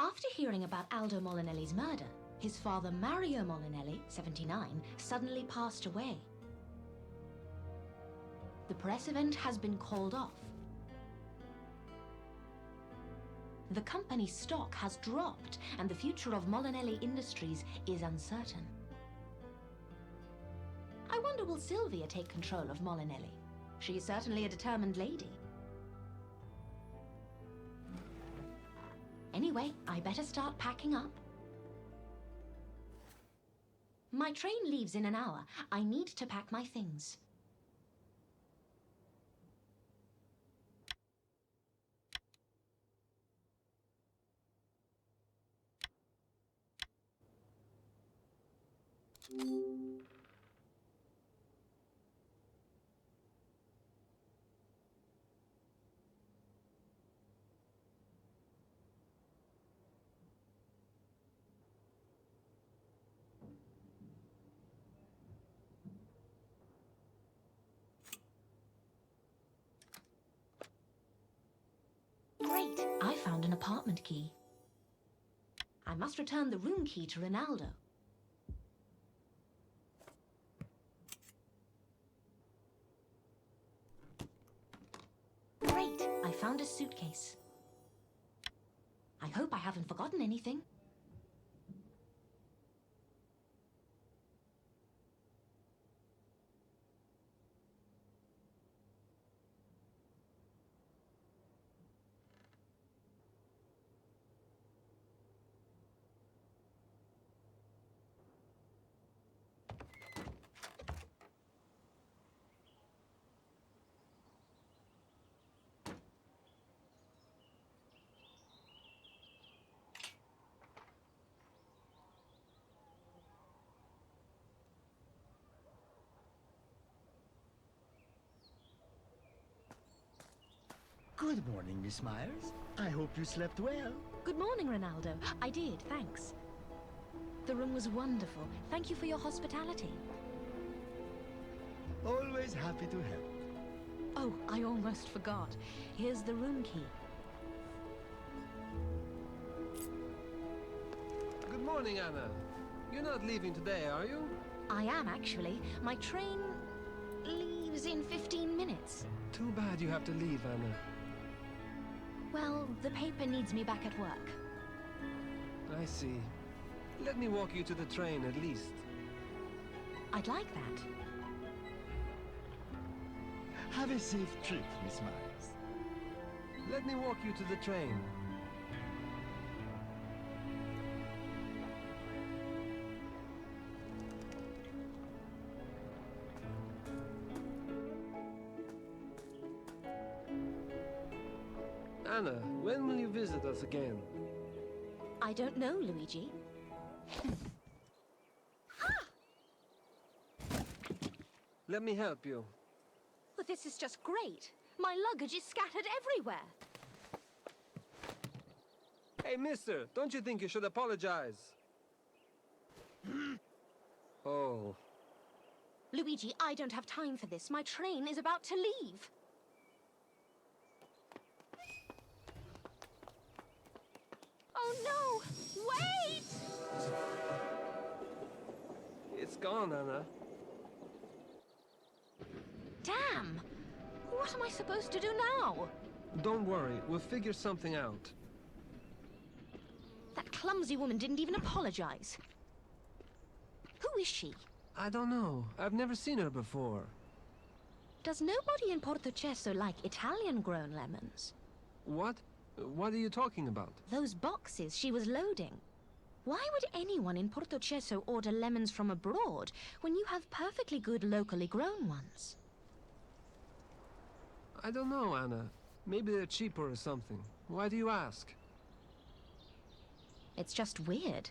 After hearing about Aldo Molinelli's murder, his father Mario Molinelli, 79, suddenly passed away. The press event has been called off. The company's stock has dropped, and the future of Molinelli Industries is uncertain. I wonder, will Sylvia take control of Molinelli? She is certainly a determined lady. Anyway, I better start packing up. My train leaves in an hour. I need to pack my things. Great! I found an apartment key. I must return the room key to Ronaldo. Great! I found a suitcase. I hope I haven't forgotten anything. Good morning, Miss Myers. I hope you slept well. Good morning, Ronaldo. I did, thanks. The room was wonderful. Thank you for your hospitality. Always happy to help. Oh, I almost forgot. Here's the room key. Good morning, Anna. You're not leaving today, are you? I am, actually. My train leaves in 15 minutes. Too bad you have to leave, Anna. Well, the paper needs me back at work. I see. Let me walk you to the train at least. I'd like that. Have a safe trip, Miss Myers. Let me walk you to the train. Anna, when will you visit us again? I don't know, Luigi. Let me help you. Well, this is just great. My luggage is scattered everywhere. Hey, mister, don't you think you should apologize? Oh. Luigi, I don't have time for this. My train is about to leave. Oh no! Wait! It's gone, Anna. Damn! What am I supposed to do now? Don't worry, we'll figure something out. That clumsy woman didn't even apologize. Who is she? I don't know. I've never seen her before. Does nobody in Porto-Chezo like Italian-grown lemons? What? What are you talking about? Those boxes she was loading. Why would anyone in Porto-Chezo order lemons from abroad when you have perfectly good locally grown ones? I don't know, Anna. Maybe they're cheaper or something. Why do you ask? It's just weird.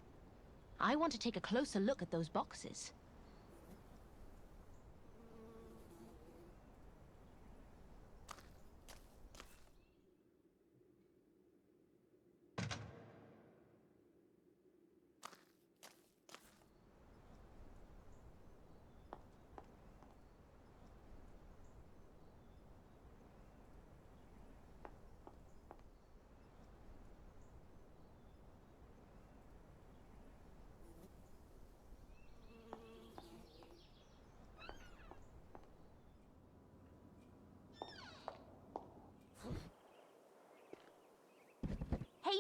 I want to take a closer look at those boxes.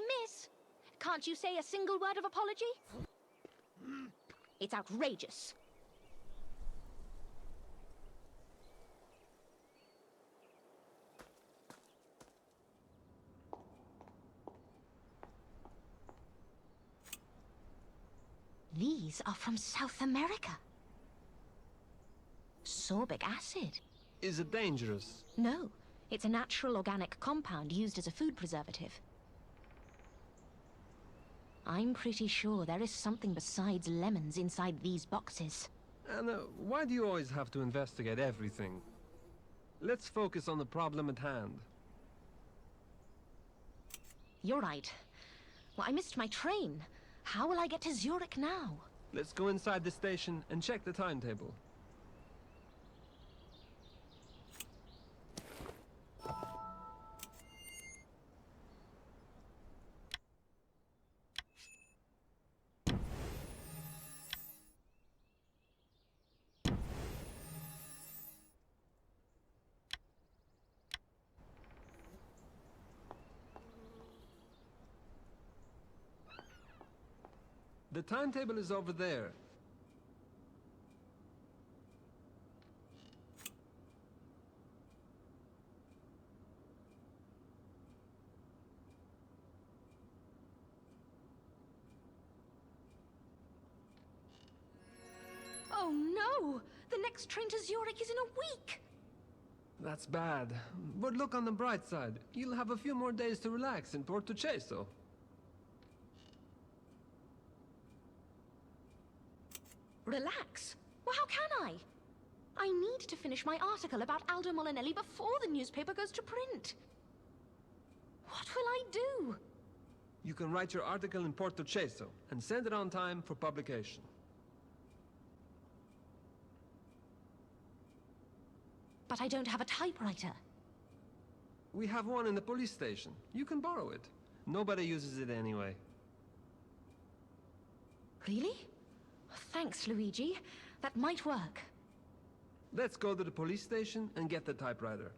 Miss, can't you say a single word of apology? It's outrageous. These are from South America. Sorbic acid. Is it dangerous? No, it's a natural organic compound used as a food preservative. I'm pretty sure there is something besides lemons inside these boxes. Anna, why do you always have to investigate everything? Let's focus on the problem at hand. You're right. Well, I missed my train. How will I get to Zurich now? Let's go inside the station and check the timetable. The timetable is over there. Oh no! The next train to Zurich is in a week! That's bad. But look on the bright side. You'll have a few more days to relax in Porto-Chezo. Relax? Well, how can I? I need to finish my article about Aldo Molinelli before the newspaper goes to print. What will I do? You can write your article in Porto-Chezo and send it on time for publication. But I don't have a typewriter. We have one in the police station. You can borrow it. Nobody uses it anyway. Really? Thanks, Luigi. That might work. Let's go to the police station and get the typewriter.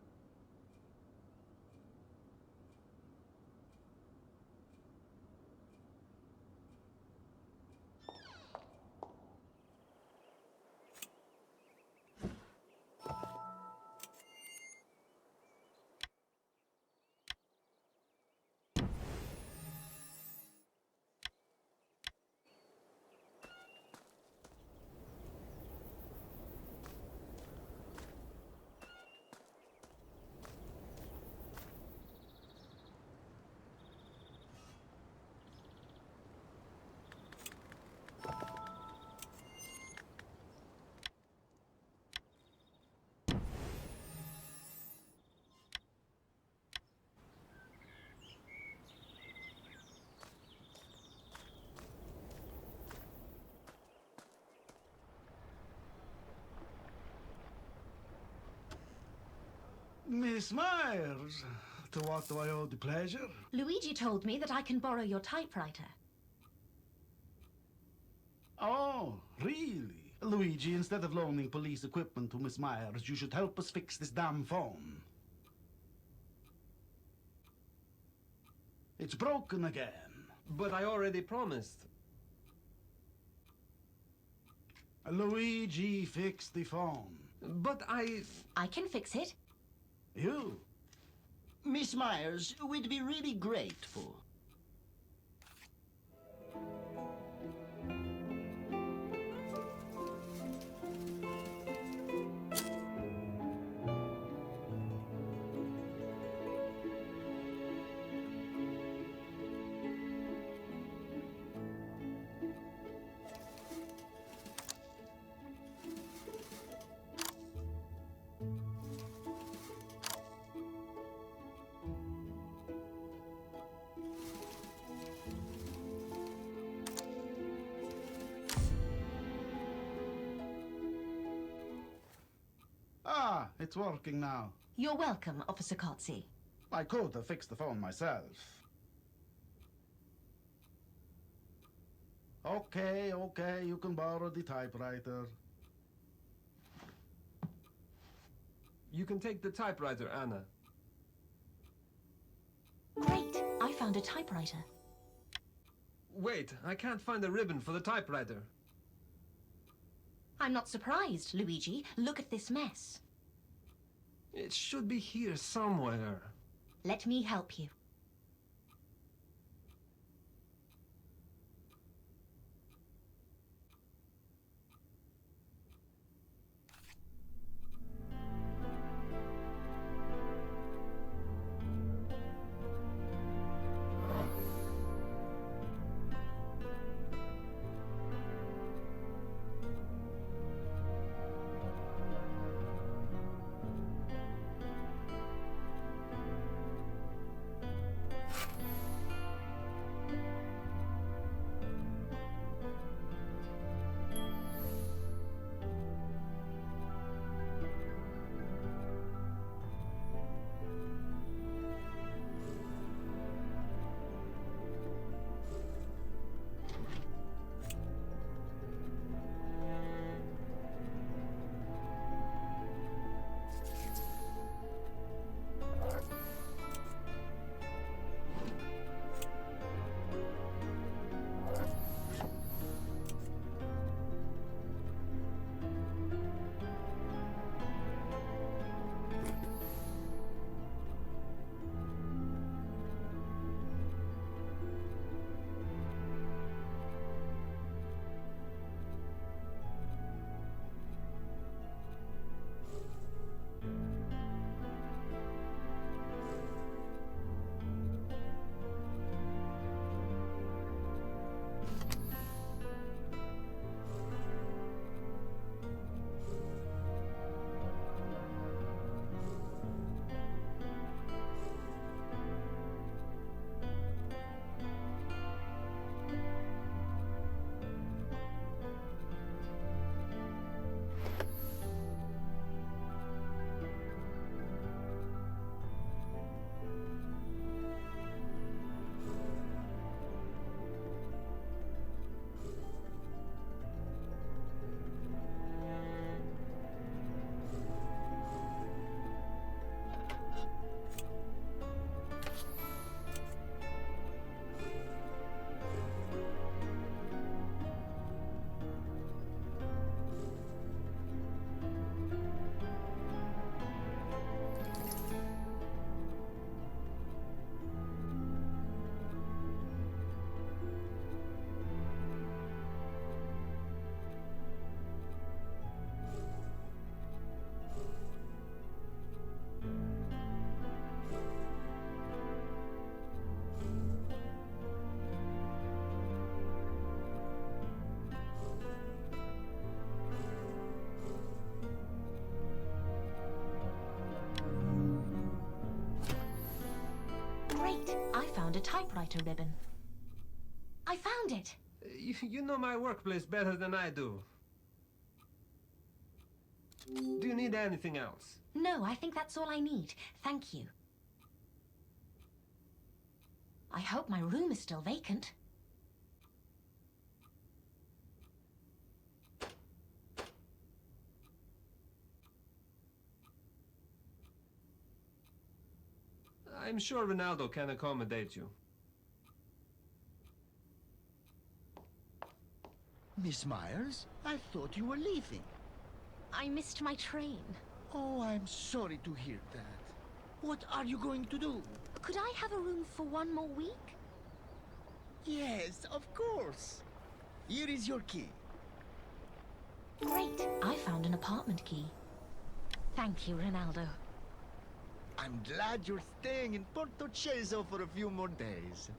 Miss Myers, to what do I owe the pleasure? Luigi told me that I can borrow your typewriter. Oh, really? Luigi, instead of loaning police equipment to Miss Myers, you should help us fix this damn phone. It's broken again. But I already promised. Luigi, fix the phone. But I can fix it. You? Miss Myers, we'd be really grateful. Ah, it's working now. You're welcome, Officer Cotzzi. I could have fixed the phone myself. Okay, you can borrow the typewriter. you can take the typewriter, Anna. Great! I found a typewriter. Wait, I can't find the ribbon for the typewriter. I'm not surprised, Luigi. Look at this mess. It should be here somewhere. Let me help you. Great! I found a typewriter ribbon. I found it! You know my workplace better than I do. Do you need anything else? No, I think that's all I need. Thank you. I hope my room is still vacant. I'm sure Ronaldo can accommodate you. Miss Myers, I thought you were leaving. I missed my train. Oh, I'm sorry to hear that. What are you going to do? Could I have a room for one more week? Yes, of course. Here is your key. Great! I found an apartment key. Thank you, Ronaldo. I'm glad you're staying in Porto-Chezo for a few more days.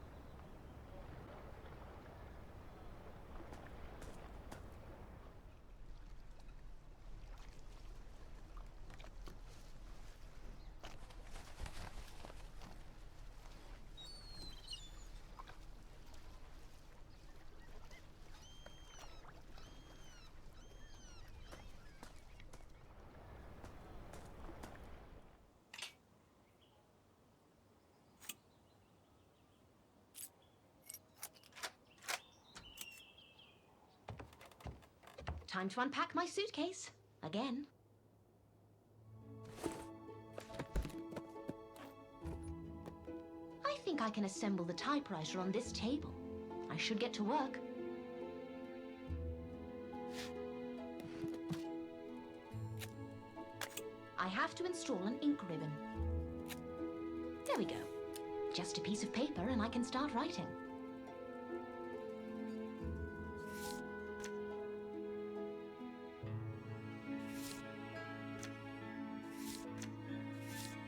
Time to unpack my suitcase. Again. I think I can assemble the typewriter on this table. I should get to work. I have to install an ink ribbon. There we go. Just a piece of paper and I can start writing.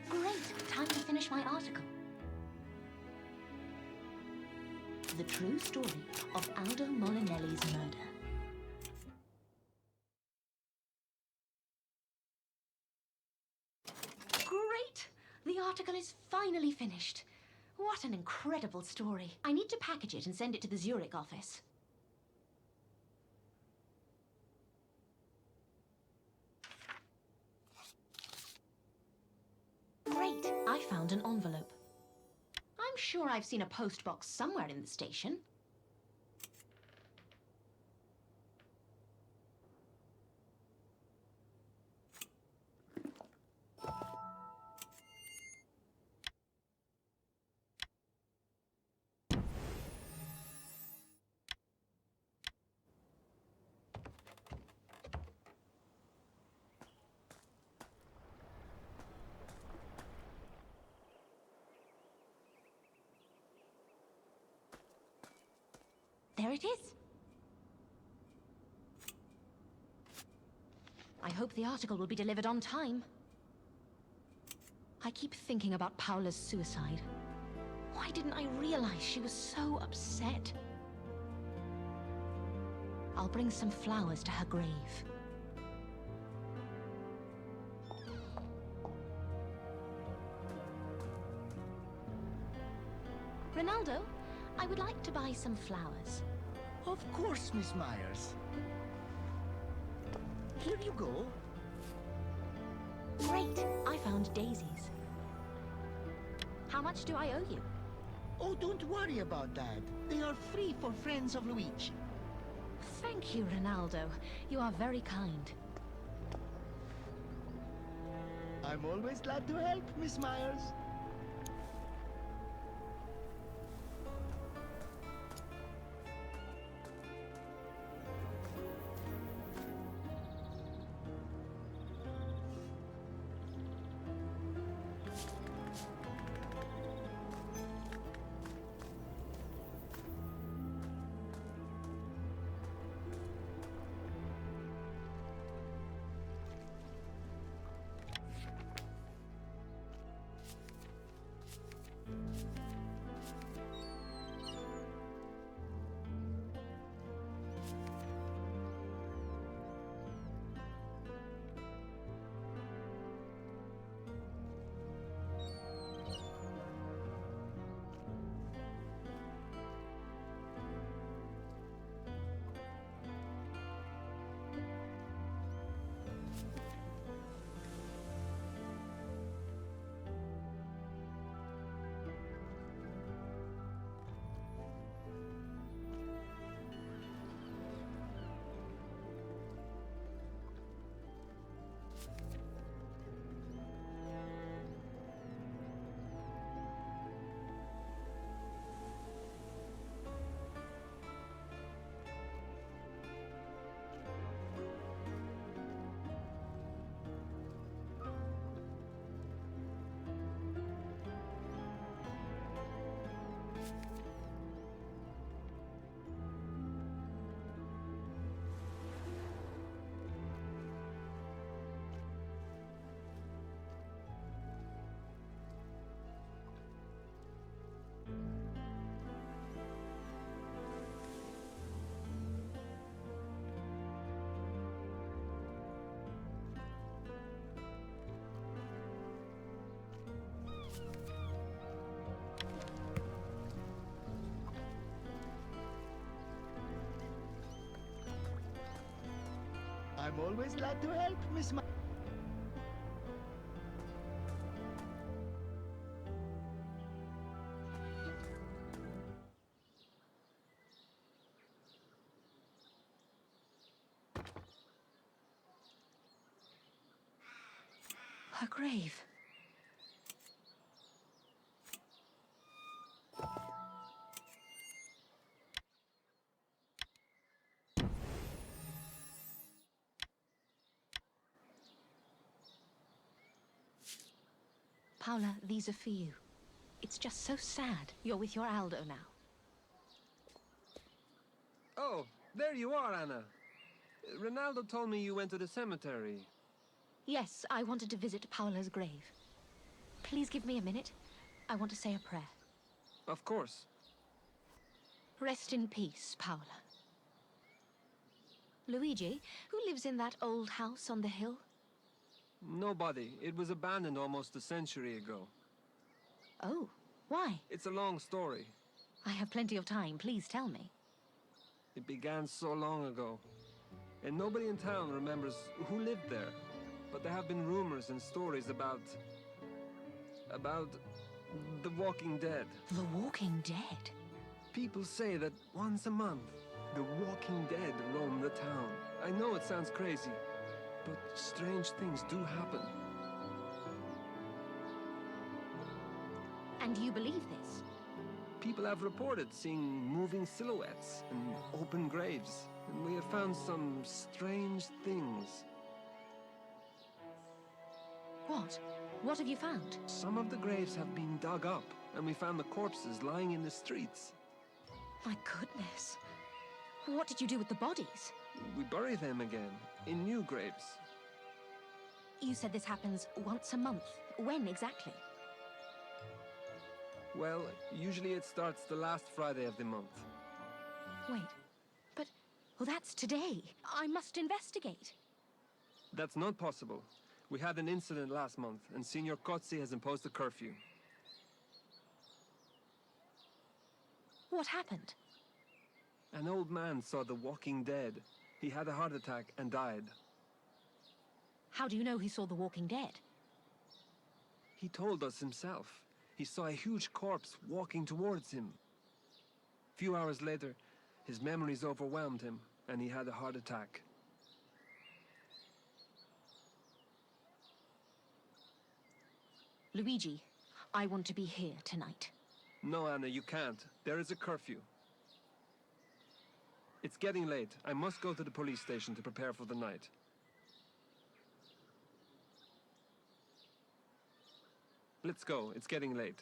Great! Time to finish my article. The true story of Aldo Molinelli's murder. Great! The article is finally finished. What an incredible story. I need to package it and send it to the Zurich office. Great! I found an envelope. I'm sure I've seen a postbox somewhere in the station. There it is. I hope the article will be delivered on time. I keep thinking about Paula's suicide. Why didn't I realize she was so upset? I'll bring some flowers to her grave. Ronaldo, I would like to buy some flowers. Of course, Miss Myers. Here you go. Great! I found daisies. How much do I owe you? Oh, don't worry about that. They are free for friends of Luigi. Thank you, Ronaldo. You are very kind. I'm always glad to help, Miss Myers. I'm always glad to help, Miss Myers. Her grave. Paula, these are for you. It's just so sad you're with your Aldo now. Oh, there you are, Anna. Ronaldo told me you went to the cemetery. Yes, I wanted to visit Paula's grave. Please give me a minute. I want to say a prayer. Of course. Rest in peace, Paula. Luigi, who lives in that old house on the hill? Nobody. It was abandoned almost a century ago. Oh, why? It's a long story. I have plenty of time. Please tell me. It began so long ago. And nobody in town remembers who lived there. But there have been rumors and stories about the Walking Dead. The Walking Dead? People say that once a month, the Walking Dead roam the town. I know it sounds crazy, but strange things do happen. And you believe this? People have reported seeing moving silhouettes and open graves, and we have found some strange things. What? What have you found? Some of the graves have been dug up, and we found the corpses lying in the streets. My goodness. What did you do with the bodies? We bury them again, in new graves. You said this happens once a month. When exactly? Well, usually it starts the last Friday of the month. Wait, but... Well, that's today. I must investigate. That's not possible. We had an incident last month, and Signor Cotzczi has imposed a curfew. What happened? An old man saw the Walking Dead. He had a heart attack and died. How do you know he saw the Walking Dead? He told us himself. He saw a huge corpse walking towards him. A few hours later, his memories overwhelmed him, and he had a heart attack. Luigi, I want to be here tonight. No, Anna, you can't. There is a curfew. It's getting late. I must go to the police station to prepare for the night. Let's go. It's getting late.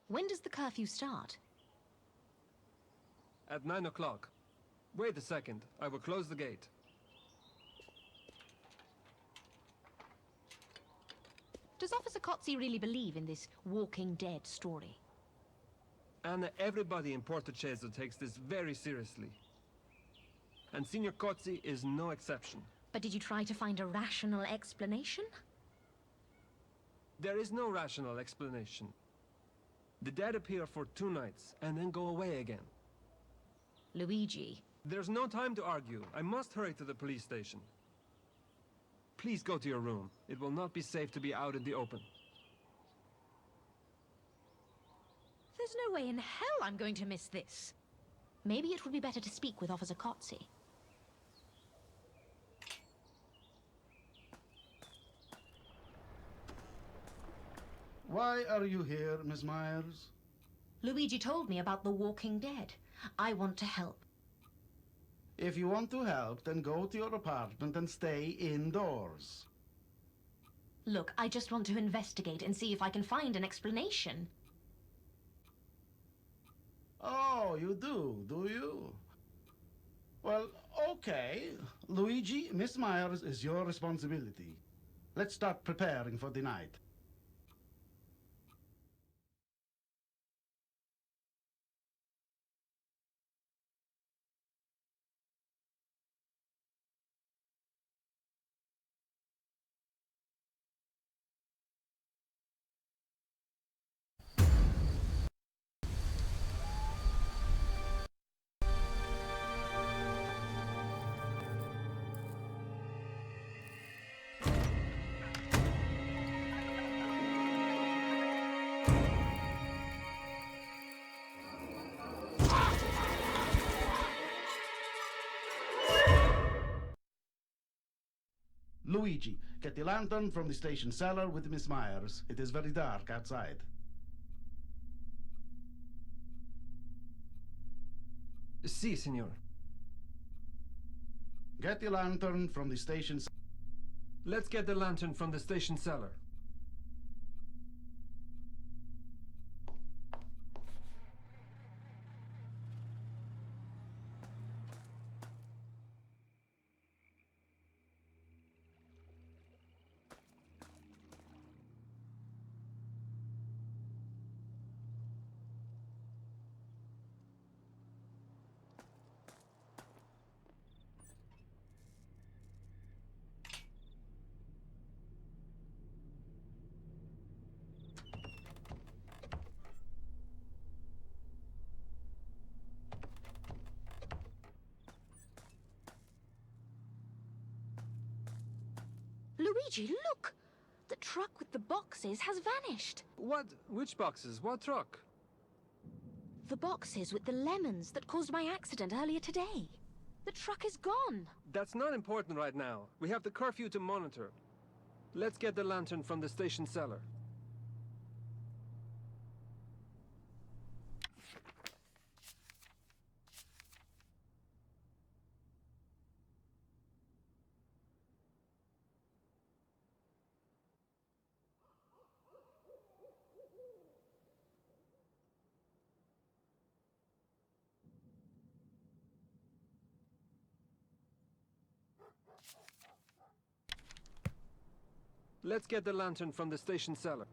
When does the curfew start? At 9 o'clock. Wait a second. I will close the gate. Does Officer Cotzczi really believe in this Walking Dead story? Anna, everybody in Porto-Chezzo takes this very seriously. And Signor Cotzczi is no exception. But did you try to find a rational explanation? There is no rational explanation. The dead appear for 2 nights, and then go away again. Luigi. There's no time to argue. I must hurry to the police station. Please go to your room. It will not be safe to be out in the open. There's no way in hell I'm going to miss this. Maybe it would be better to speak with Officer Cotzczi. Why are you here, Miss Myers? Luigi told me about the Walking Dead. I want to help. If you want to help, then go to your apartment and stay indoors. Look, I just want to investigate and see if I can find an explanation. Oh, you do you? Well, okay. Luigi, Miss Myers is your responsibility. Let's start preparing for the night. Luigi, get the lantern from the station cellar with Miss Myers. It is very dark outside. Si, signor. Get the lantern from the station cellar. Let's get the lantern from the station cellar. Luigi, look! The truck with the boxes has vanished. What? Which boxes? What truck? The boxes with the lemons that caused my accident earlier today. The truck is gone. That's not important right now. We have the curfew to monitor. Let's get the lantern from the station cellar. Let's get the lantern from the station cellar.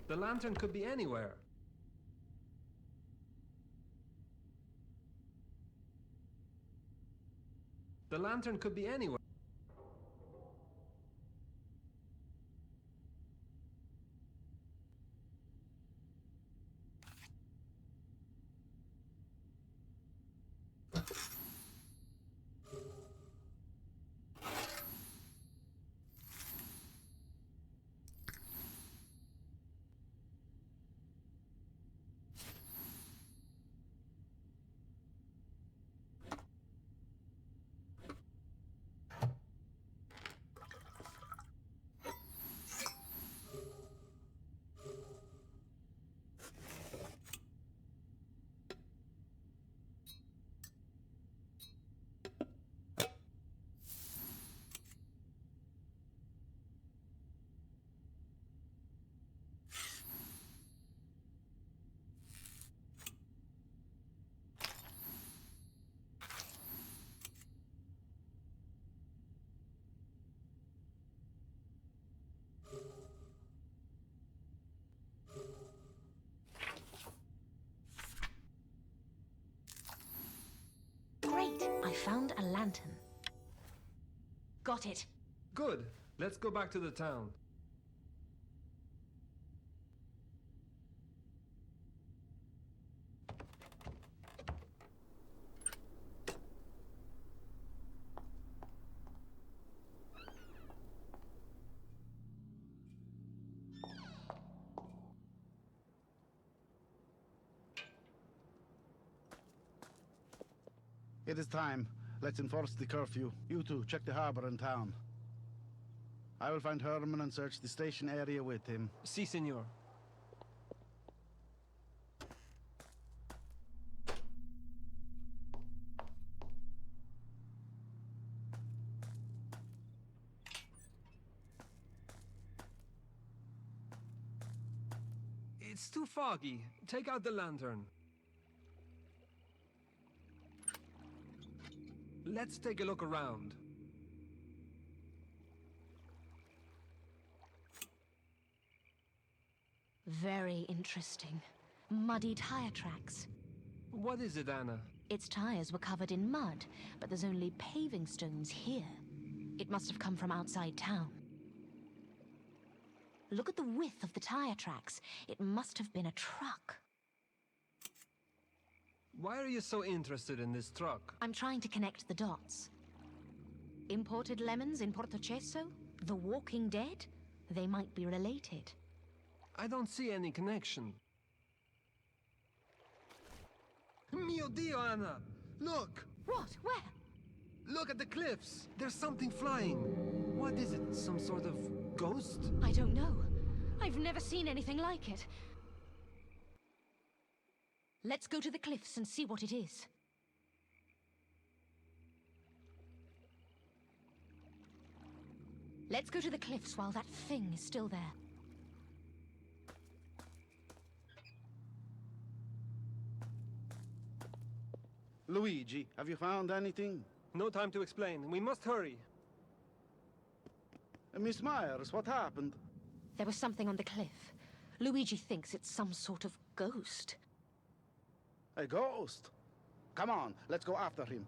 The lantern could be anywhere. The lantern could be anywhere. Great! I found a lantern. Got it. Good. Let's go back to the town. It is time. Let's enforce the curfew. You two, check the harbor and town. I will find Herman and search the station area with him. Si, senor. It's too foggy. Take out the lantern. Let's take a look around. Very interesting. Muddy tire tracks. What is it, Anna? Its tires were covered in mud, but there's only paving stones here. It must have come from outside town. Look at the width of the tire tracks. It must have been a truck. Why are you so interested in this truck? I'm trying to connect the dots. Imported lemons in Porto-Chezo? The Walking Dead? They might be related. I don't see any connection. Mio Dio, Anna! Look! What? Where? Look at the cliffs! There's something flying! What is it? Some sort of ghost? I don't know. I've never seen anything like it. Let's go to the cliffs and see what it is. Let's go to the cliffs while that thing is still there. Luigi, have you found anything? No time to explain. We must hurry. Miss Myers, what happened? There was something on the cliff. Luigi thinks it's some sort of ghost. A ghost? Come on, let's go after him.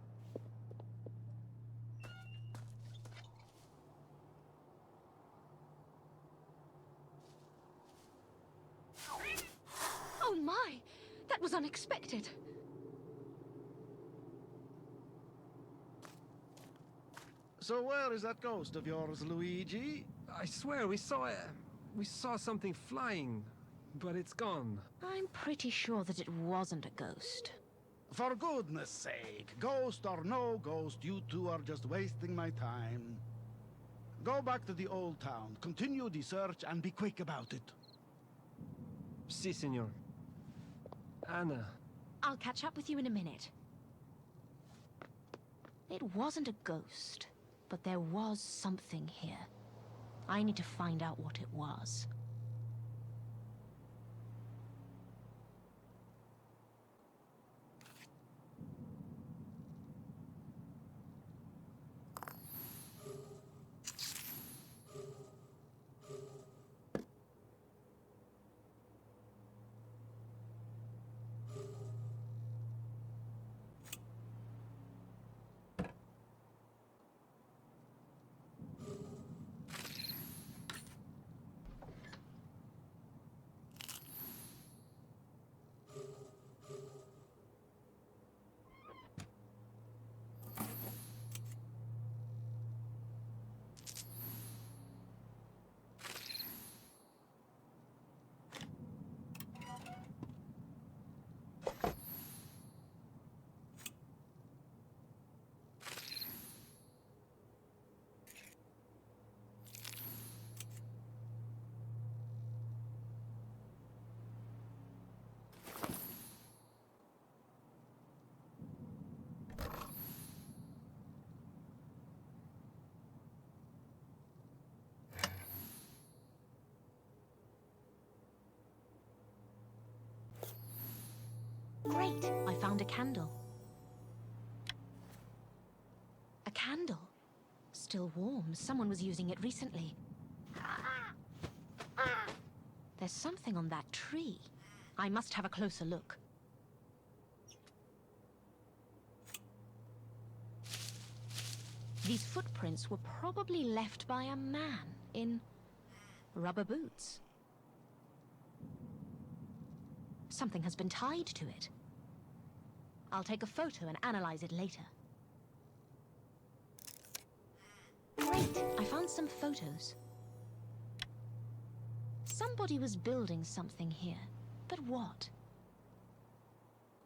Oh my! That was unexpected. So where is that ghost of yours, Luigi? I swear we saw something flying, but it's gone. I'm pretty sure that it wasn't a ghost. For goodness sake, ghost or no ghost, you two are just wasting my time. Go back to the old town, continue the search, and be quick about it. Si, senor. Anna. I'll catch up with you in a minute. It wasn't a ghost, but there was something here. I need to find out what it was. Great! I found a candle. A candle? Still warm. Someone was using it recently. There's something on that tree. I must have a closer look. These footprints were probably left by a man in rubber boots. Something has been tied to it. I'll take a photo and analyze it later. Great! I found some photos. Somebody was building something here, but what?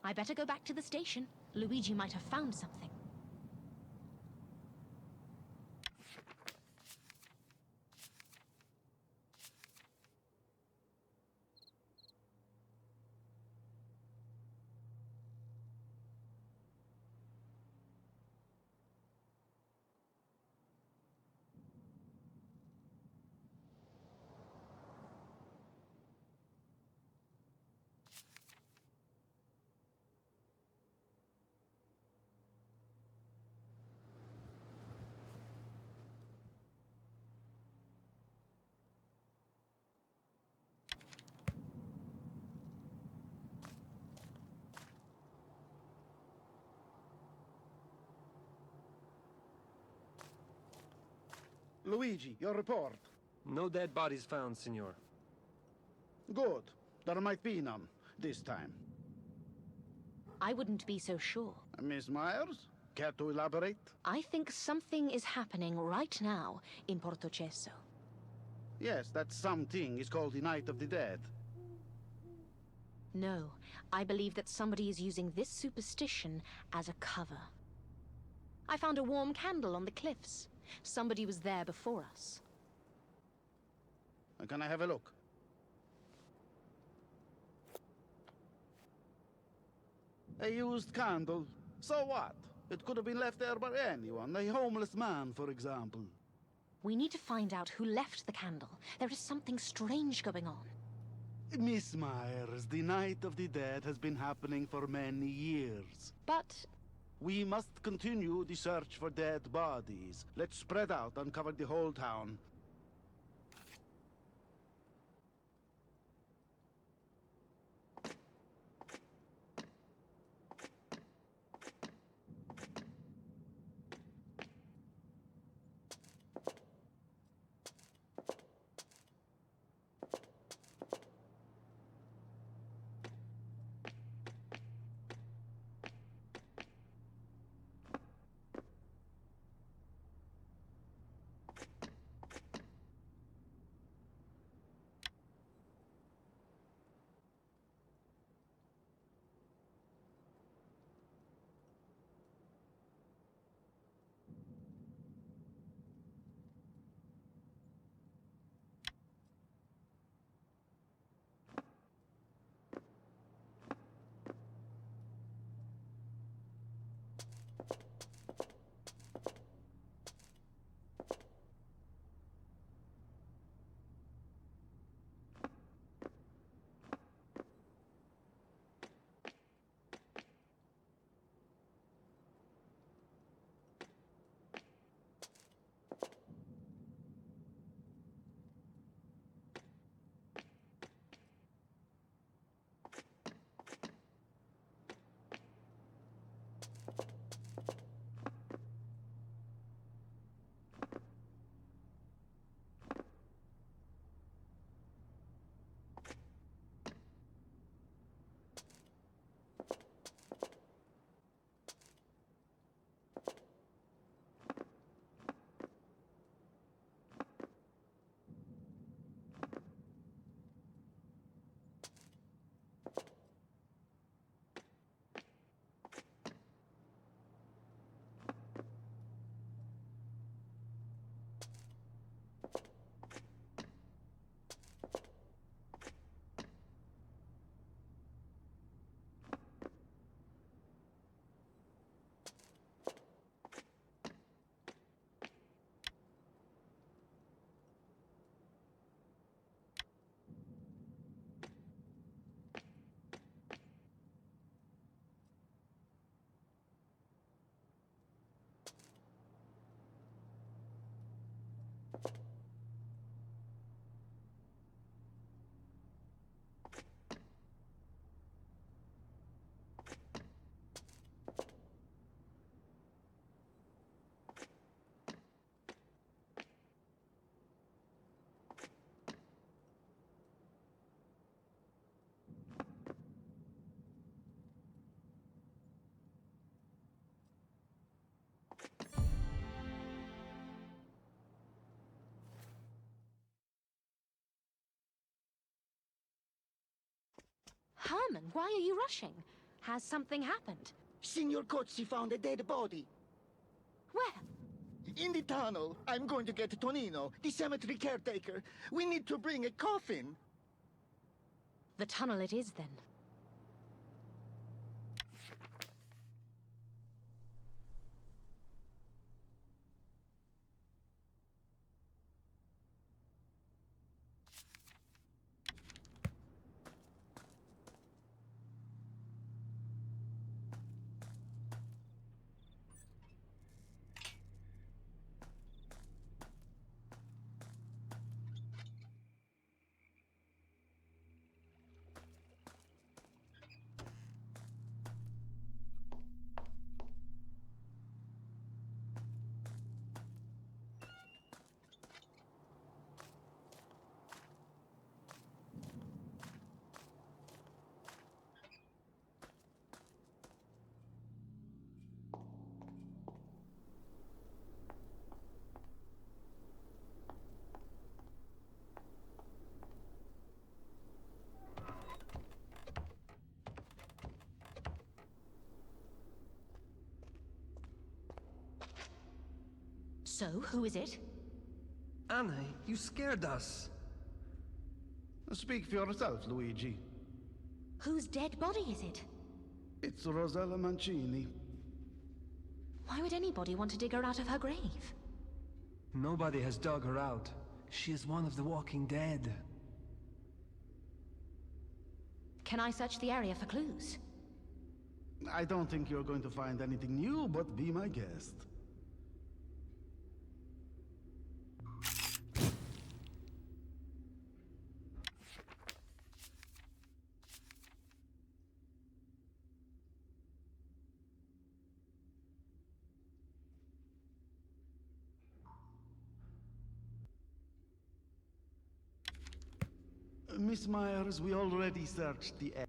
I better go back to the station. Luigi might have found something. Luigi, your report. No dead bodies found, Signor. Good. There might be none this time. I wouldn't be so sure. Miss Myers, care to elaborate? I think something is happening right now in Porto-Chezzo. Yes, that something is called the Night of the Dead. No, I believe that somebody is using this superstition as a cover. I found a warm candle on the cliffs. Somebody was there before us. Can I have a look? A used candle. So what? It could have been left there by anyone. A homeless man, for example. We need to find out who left the candle. There is something strange going on. Miss Myers, the Night of the Dead has been happening for many years. But We must continue the search for dead bodies. Let's spread out and cover the whole town. Herman, why are you rushing? Has something happened? Signor Cotzzi found a dead body. Where? In the tunnel. I'm going to get Tonino, the cemetery caretaker. We need to bring a coffin. The tunnel it is, then. So, who is it? Anna, you scared us. Speak for yourself, Luigi. Whose dead body is it? It's Rosella Mancini. Why would anybody want to dig her out of her grave? Nobody has dug her out. She is one of the walking dead. Can I search the area for clues? I don't think you're going to find anything new, but be my guest. Miss Myers, we already searched the area.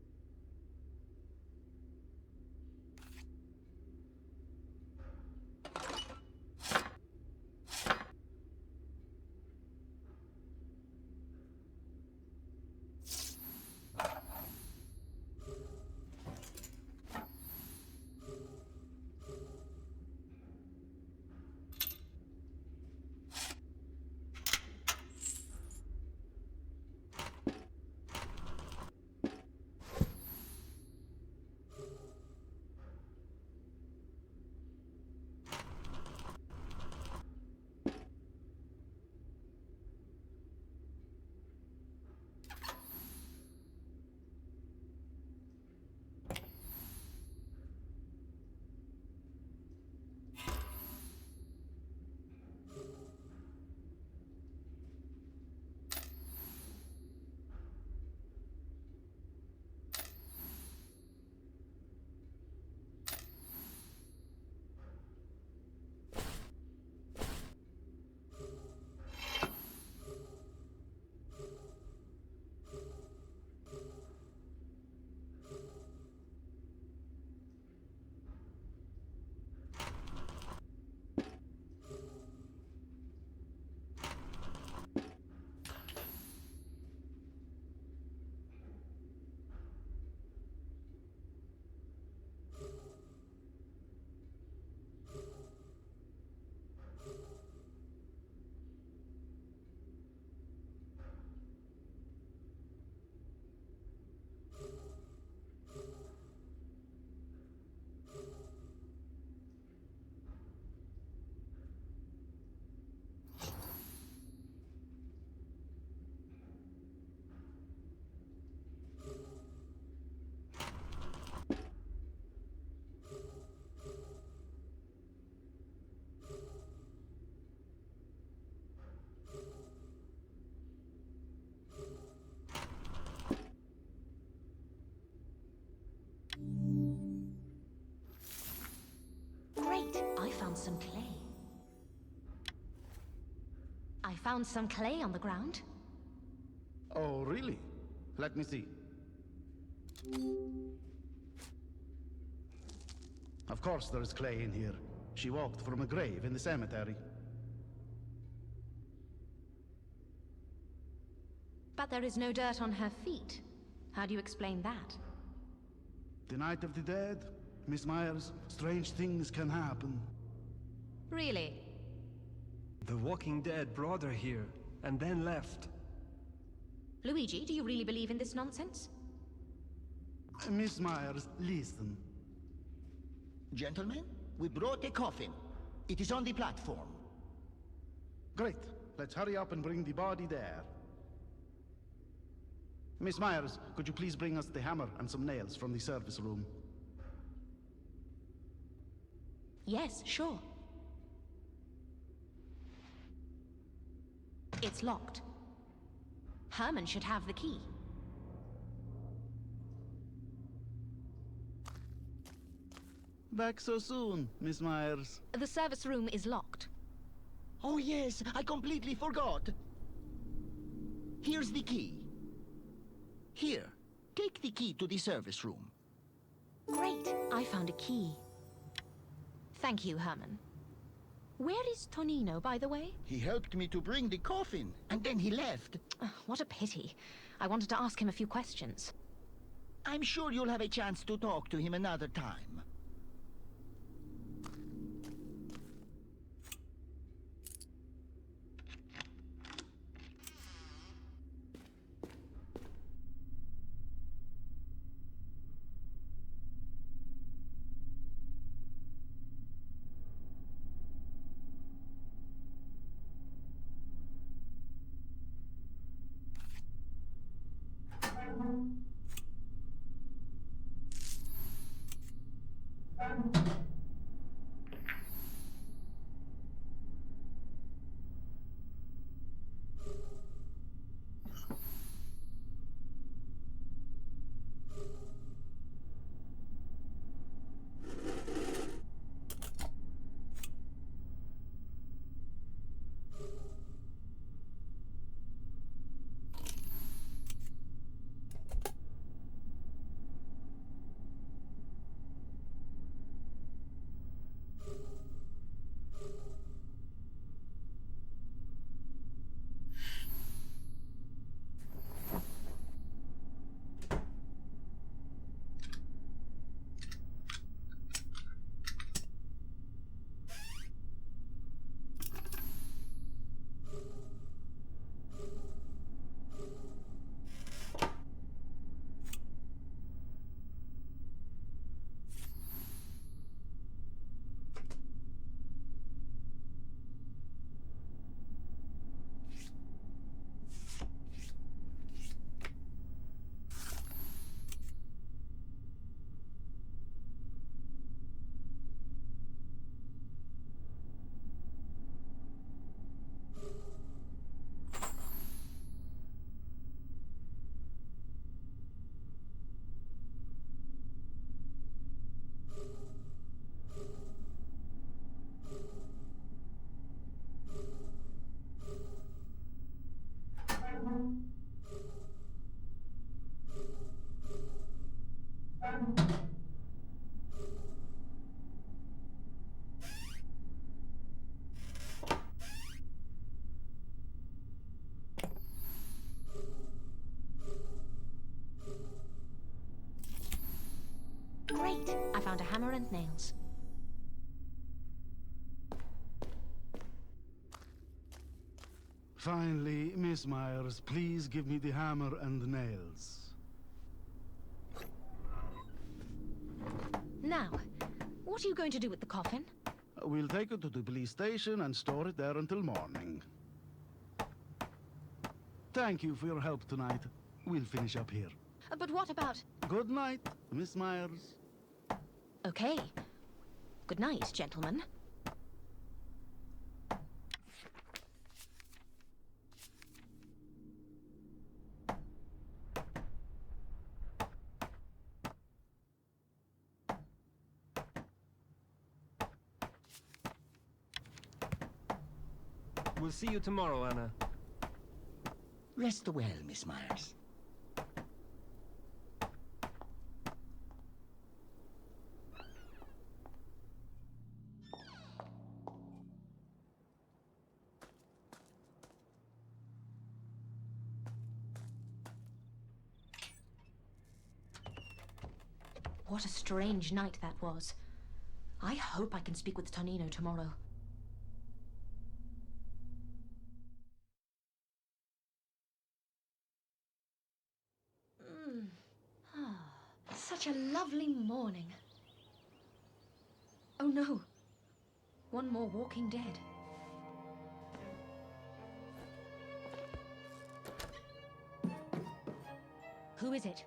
Great, I found some clay. I found some clay on the ground. Oh, really? Let me see. Of course there is clay in here. She walked from a grave in the cemetery. But there is no dirt on her feet. How do you explain that? The night of the dead, Miss Myers, strange things can happen. Really? The walking dead brought her here, and then left. Luigi, do you really believe in this nonsense? Miss Myers, listen. Gentlemen, we brought a coffin. It is on the platform. Great. Let's hurry up and bring the body there. Miss Myers, could you please bring us the hammer and some nails from the service room? Yes, sure. It's locked. Herman should have the key. Back so soon, Miss Myers. The service room is locked. Oh yes, I completely forgot. Here's the key. Here, take the key to the service room. Great, I found a key. Thank you, Herman. Where is Tonino, by the way? He helped me to bring the coffin, and then he left. What a pity. I wanted to ask him a few questions. I'm sure you'll have a chance to talk to him another time. found a hammer and nails. Finally, Miss Myers, please give me the hammer and the nails. Now, what are you going to do with the coffin? We'll take it to the police station and store it there until morning. Thank you for your help tonight. We'll finish up here. But what about... Good night, Miss Myers. Okay. Good night, gentlemen. We'll see you tomorrow, Anna. Rest well, Miss Myers. What a strange night that was. I hope I can speak with Tonino tomorrow. Such a lovely morning. Oh no. One more Walking Dead. Who is it?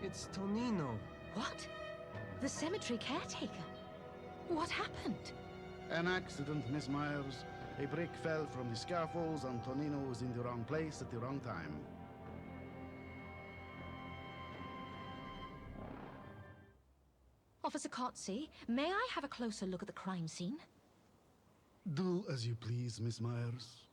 It's Tonino. What? The cemetery caretaker? What happened? An accident, Miss Myers. A brick fell from the scaffolds and Tonino was in the wrong place at the wrong time. Officer Cotzzi, may I have a closer look at the crime scene? Do as you please, Miss Myers.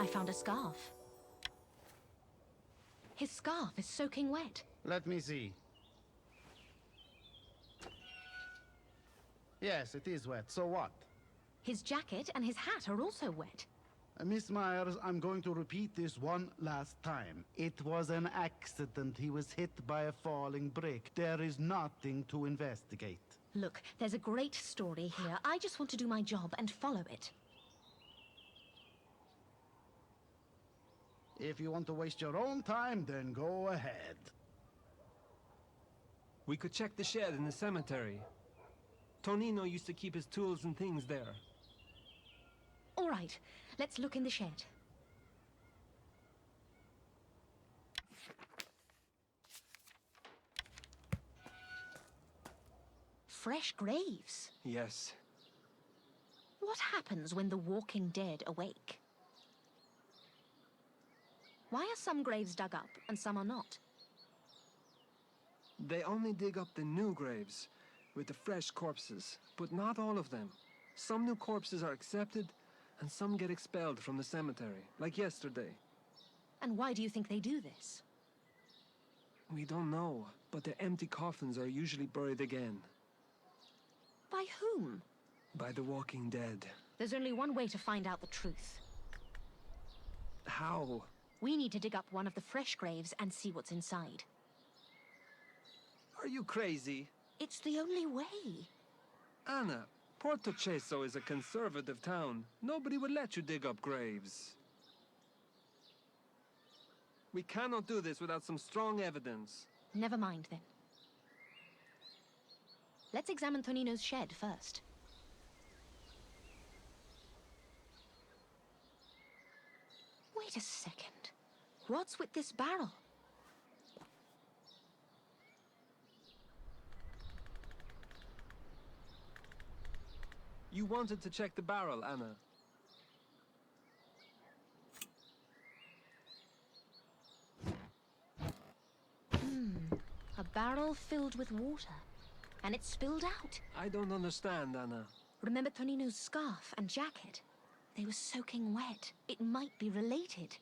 I found a scarf. His scarf is soaking wet. Let me see. Yes, it is wet. So what? His jacket and his hat are also wet. Miss Myers, I'm going to repeat this one last time. It was an accident. He was hit by a falling brick. There is nothing to investigate. Look, there's a great story here. I just want to do my job and follow it. If you want to waste your own time, then go ahead. We could check the shed in the cemetery. Tonino used to keep his tools and things there. All right, let's look in the shed. Fresh graves. Yes. What happens when the walking dead awake? Why are some graves dug up and some are not? They only dig up the new graves with the fresh corpses, but not all of them. Some new corpses are accepted and some get expelled from the cemetery, like yesterday. And why do you think they do this? We don't know, but the empty coffins are usually buried again. By whom? By the walking dead. There's only one way to find out the truth. How? We need to dig up one of the fresh graves and see what's inside. Are you crazy? It's the only way. Anna, Porto-Chezo is a conservative town. Nobody would let you dig up graves. We cannot do this without some strong evidence. Never mind, then. Let's examine Tonino's shed first. Wait a second. What's with this barrel? You wanted to check the barrel, Anna. A barrel filled with water. And it's spilled out. I don't understand, Anna. Remember Tonino's scarf and jacket? They were soaking wet. It might be related.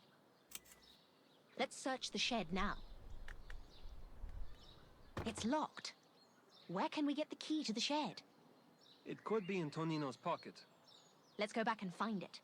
Let's search the shed now. It's locked. Where can we get the key to the shed? It could be in Tonino's pocket. Let's go back and find it.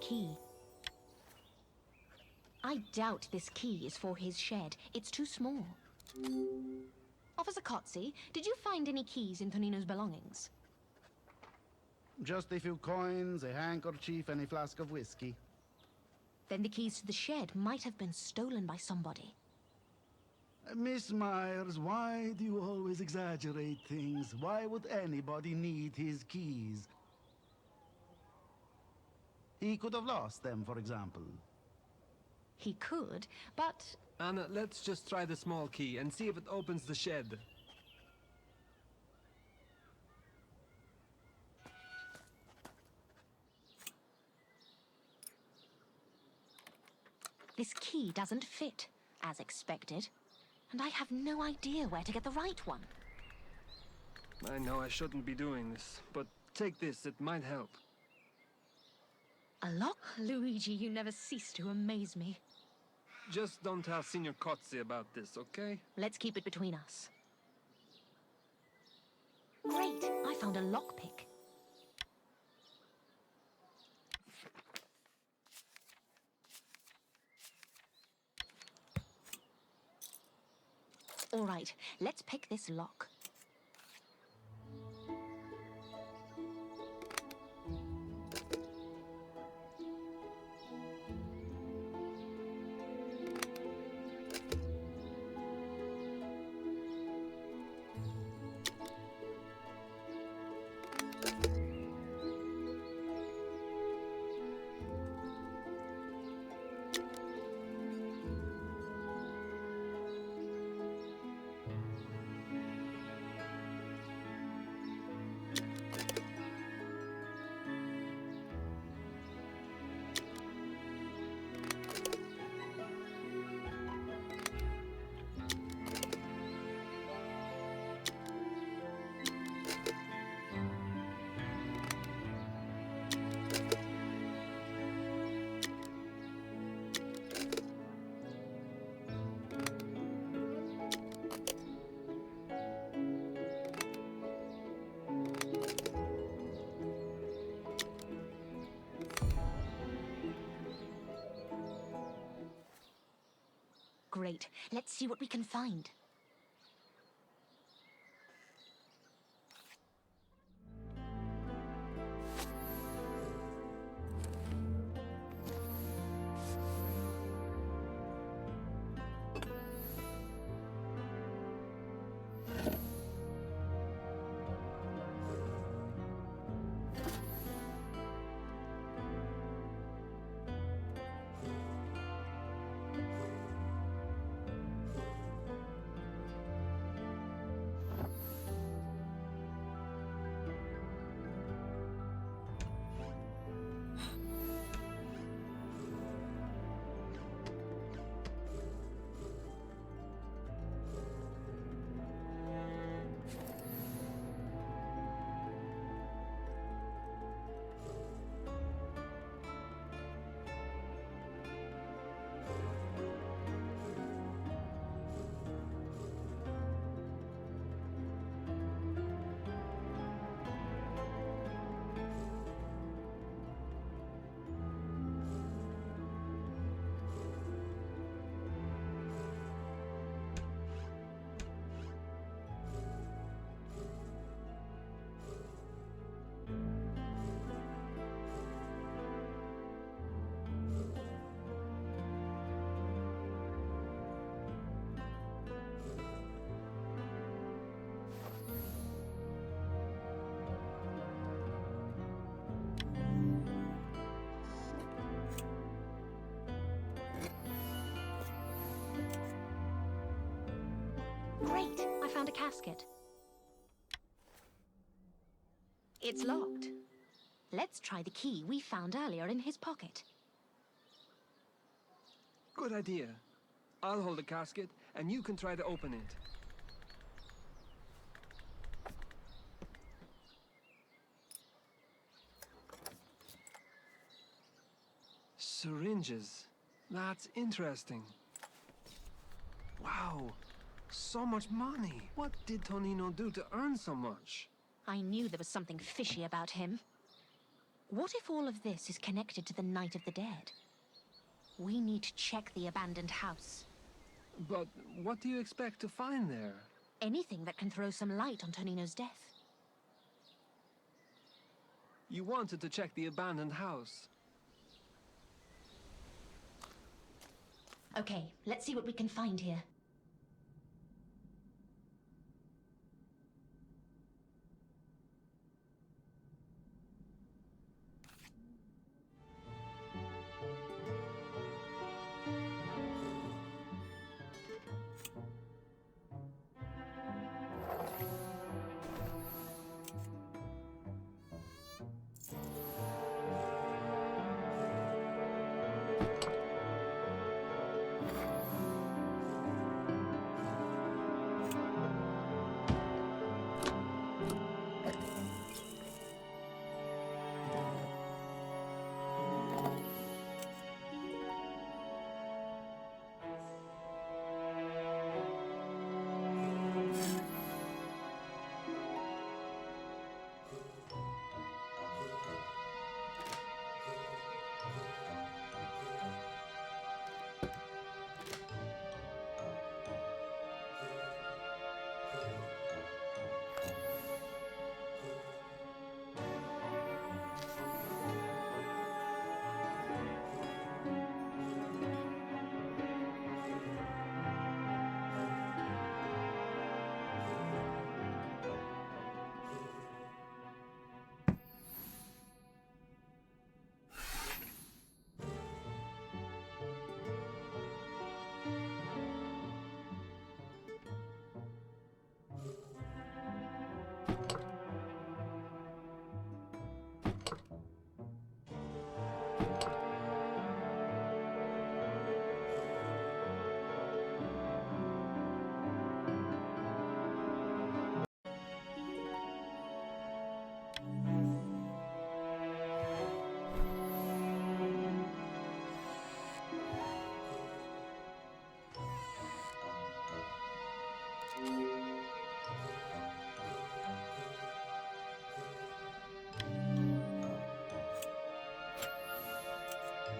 key. I doubt this key is for his shed. It's too small. Officer Cotzzi, did you find any keys in Tonino's belongings? Just a few coins, a handkerchief, and a flask of whiskey. Then the keys to the shed might have been stolen by somebody. Miss Myers, why do you always exaggerate things? Why would anybody need his keys? He could have lost them, for example. He could, but... Anna, let's just try the small key and see if it opens the shed. This key doesn't fit, as expected. And I have no idea where to get the right one. I know I shouldn't be doing this, but take this, it might help. A lock? Luigi, you never cease to amaze me. Just don't tell Signor Cotzzi about this, okay? Let's keep it between us. Great, I found a lockpick. All right, let's pick this lock. Great. Let's see what we can find. Great! I found a casket. It's locked. Let's try the key we found earlier in his pocket. Good idea. I'll hold the casket, and you can try to open it. Syringes. That's interesting. Wow. So much money. What did Tonino do to earn so much? I knew there was something fishy about him. What if all of this is connected to the Night of the Dead? We need to check the abandoned house. But what do you expect to find there? Anything that can throw some light on Tonino's death. You wanted to check the abandoned house. Okay, let's see what we can find here.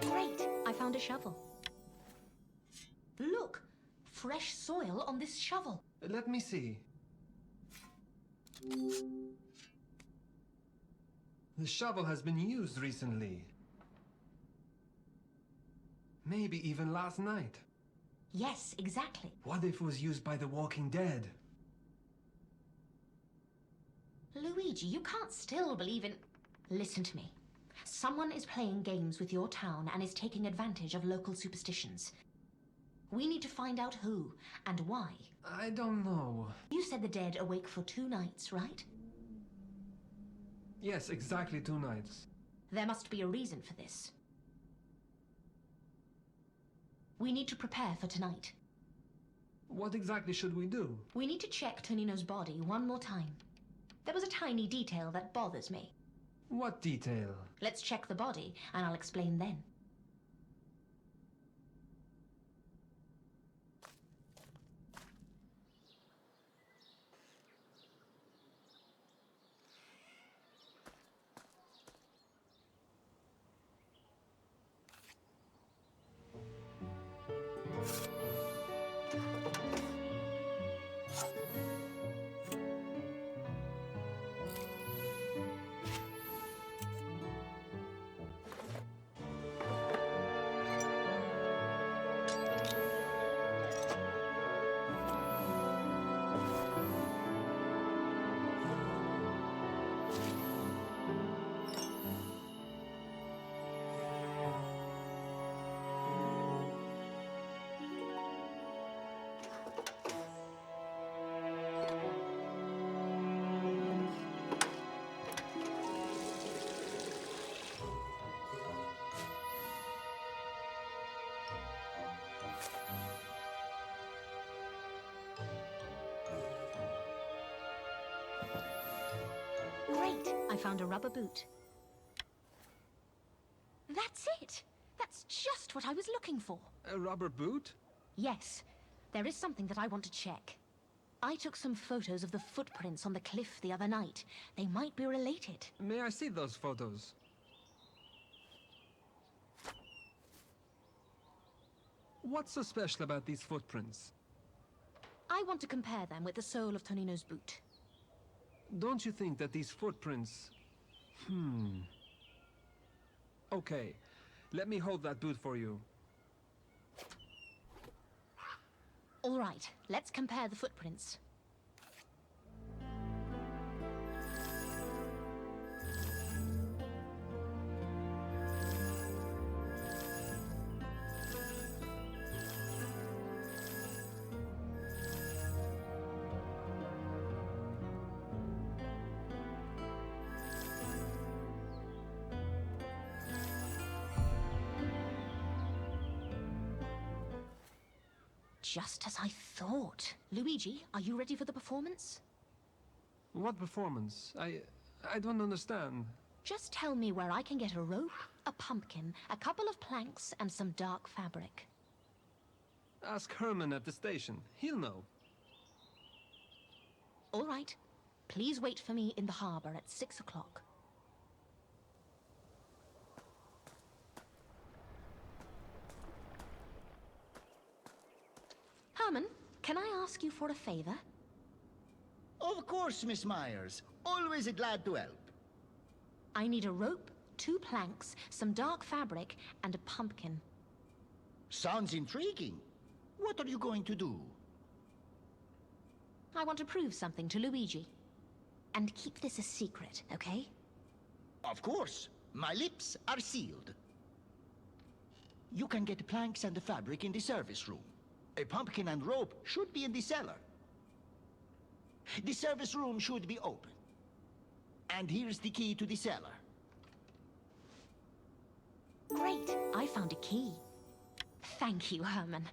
Great! I found a shovel. Look! Fresh soil on this shovel. Let me see. The shovel has been used recently. Maybe even last night. Yes, exactly. What if it was used by the Walking Dead? Luigi, you can't still believe in... Listen to me. Someone is playing games with your town and is taking advantage of local superstitions. We need to find out who and why. I don't know. You said the dead awake for 2 nights, right? Yes, exactly 2 nights. There must be a reason for this. We need to prepare for tonight. What exactly should we do? We need to check Tonino's body one more time. There was a tiny detail that bothers me. What detail? Let's check the body, and I'll explain then. Great! I found a rubber boot. That's it! That's just what I was looking for. A rubber boot? Yes, there is something that I want to check. I took some photos of the footprints on the cliff the other night. They might be related. May I see those photos? What's so special about these footprints? I want to compare them with the sole of Tonino's boot. Don't you think that these footprints... Okay, let me hold that boot for you. All right, let's compare the footprints. Just as I thought. Luigi, are you ready for the performance? What performance? I don't understand. Just tell me where I can get a rope, a pumpkin, a couple of planks, and some dark fabric. Ask Herman at the station. He'll know. All right. Please wait for me in the harbor at 6 o'clock. Herman, can I ask you for a favor? Of course, Miss Myers. Always glad to help. I need a rope, 2 planks, some dark fabric, and a pumpkin. Sounds intriguing. What are you going to do? I want to prove something to Luigi. And keep this a secret, okay? Of course. My lips are sealed. You can get planks and the fabric in the service room. A pumpkin and rope should be in the cellar. The service room should be open. And here's the key to the cellar. Great, I found a key. Thank you, Herman.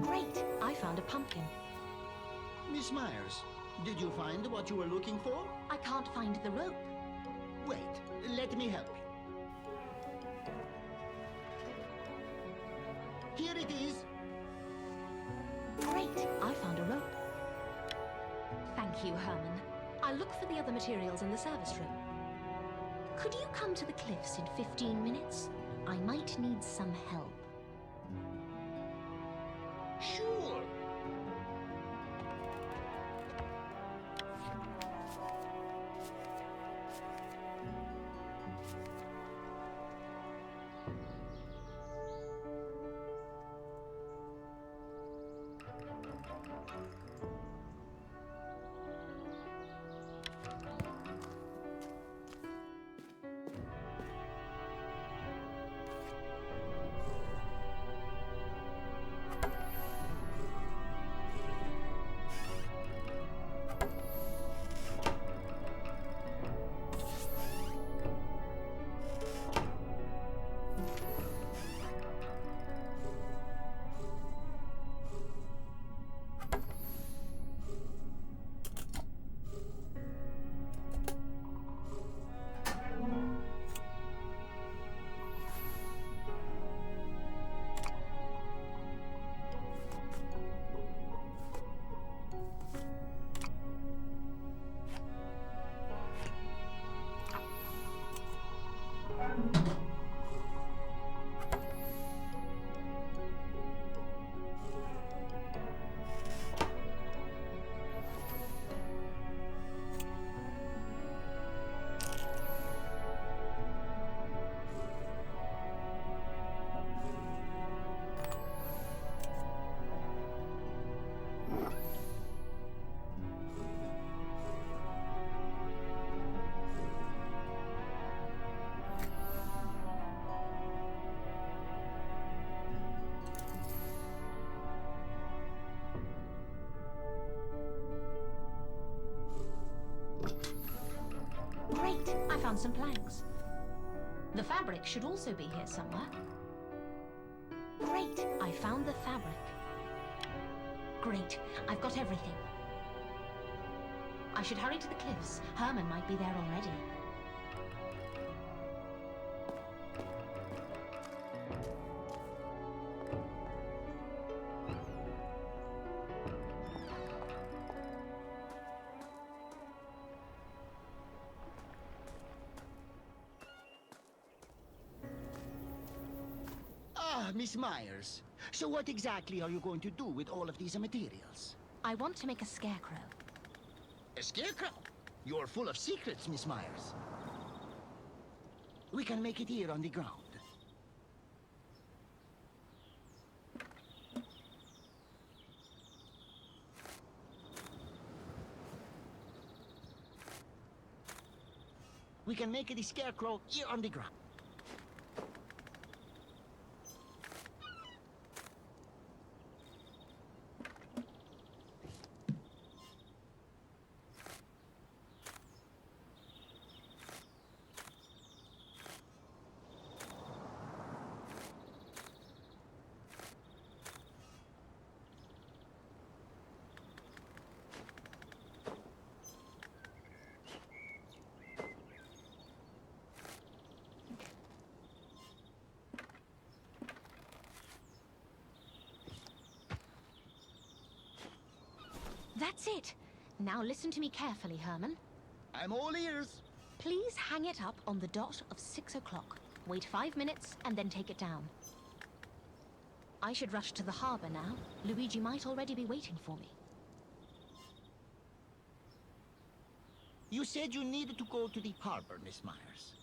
Great, I found a pumpkin. Miss Myers, did you find what you were looking for? I can't find the rope. Wait, let me help you. Here it is. Great, I found a rope. Thank you, Herman. I'll look for the other materials in the service room. Could you come to the cliffs in 15 minutes? I might need some help. Sure. found some planks. The fabric should also be here somewhere. Great, I found the fabric. Great, I've got everything. I should hurry to the cliffs. Herman might be there already. Miss Myers, so what exactly are you going to do with all of these materials? I want to make a scarecrow. A scarecrow? You're full of secrets, Miss Myers. We can make it here on the ground. We can make the scarecrow here on the ground. That's it. Now listen to me carefully, Herman. I'm all ears. Please hang it up on the dot of 6 o'clock. Wait 5 minutes and then take it down. I should rush to the harbor now. Luigi might already be waiting for me. You said you needed to go to the harbor, Miss Myers.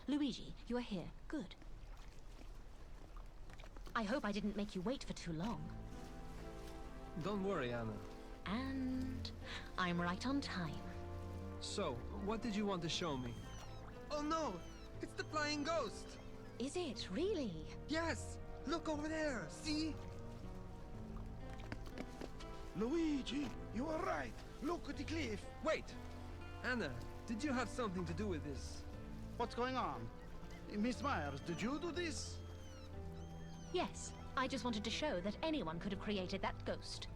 Luigi, you are here. Good. I hope I didn't make you wait for too long. Don't worry, Anna. And I'm right on time. So, what did you want to show me? Oh no! It's the flying ghost! Is it really? Yes! Look over there! See? Luigi, you are right. Look at the cliff. Wait! Anna, did you have something to do with this? What's going on? Miss Myers, did you do this? Yes, I just wanted to show that anyone could have created that ghost.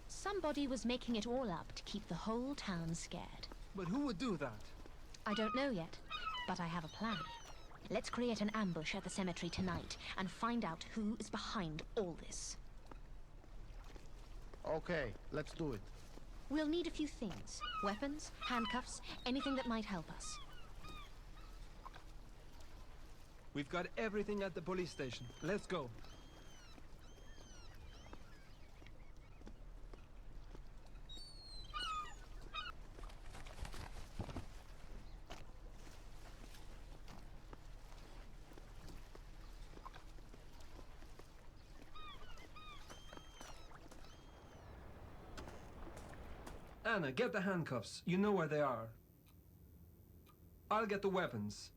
Somebody was making it all up to keep the whole town scared. But who would do that? I don't know yet, but I have a plan. Let's create an ambush at the cemetery tonight and find out who is behind all this. Okay, let's do it. We'll need a few things. Weapons, handcuffs, anything that might help us. We've got everything at the police station. Let's go. Anna, get the handcuffs. You know where they are. I'll get the weapons.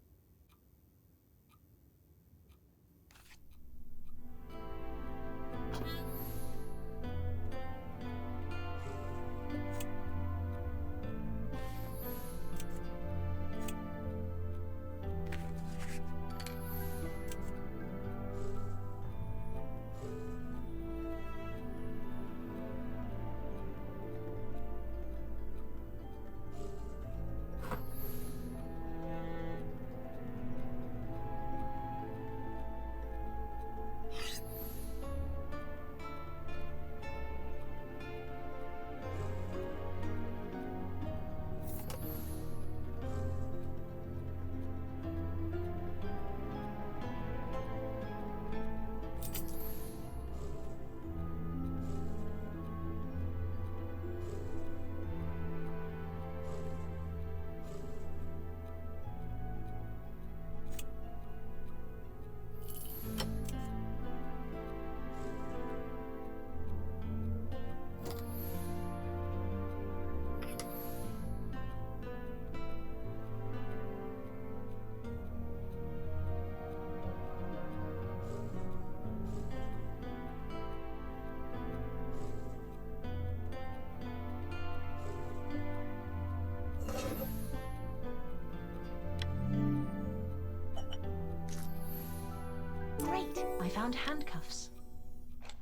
I found handcuffs.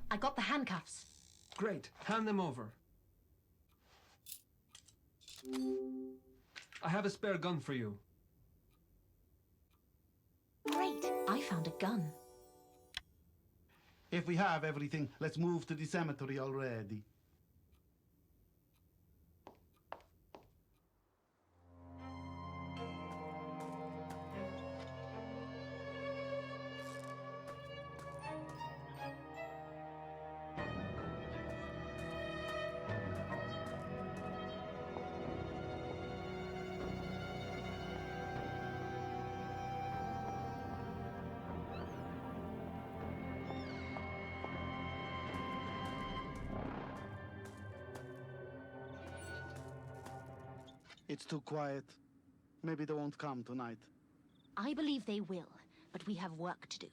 I got the handcuffs. Great. Hand them over. I have a spare gun for you. Great. I found a gun. If we have everything, let's move to the cemetery already. It's too quiet. Maybe they won't come tonight. I believe they will, but we have work to do.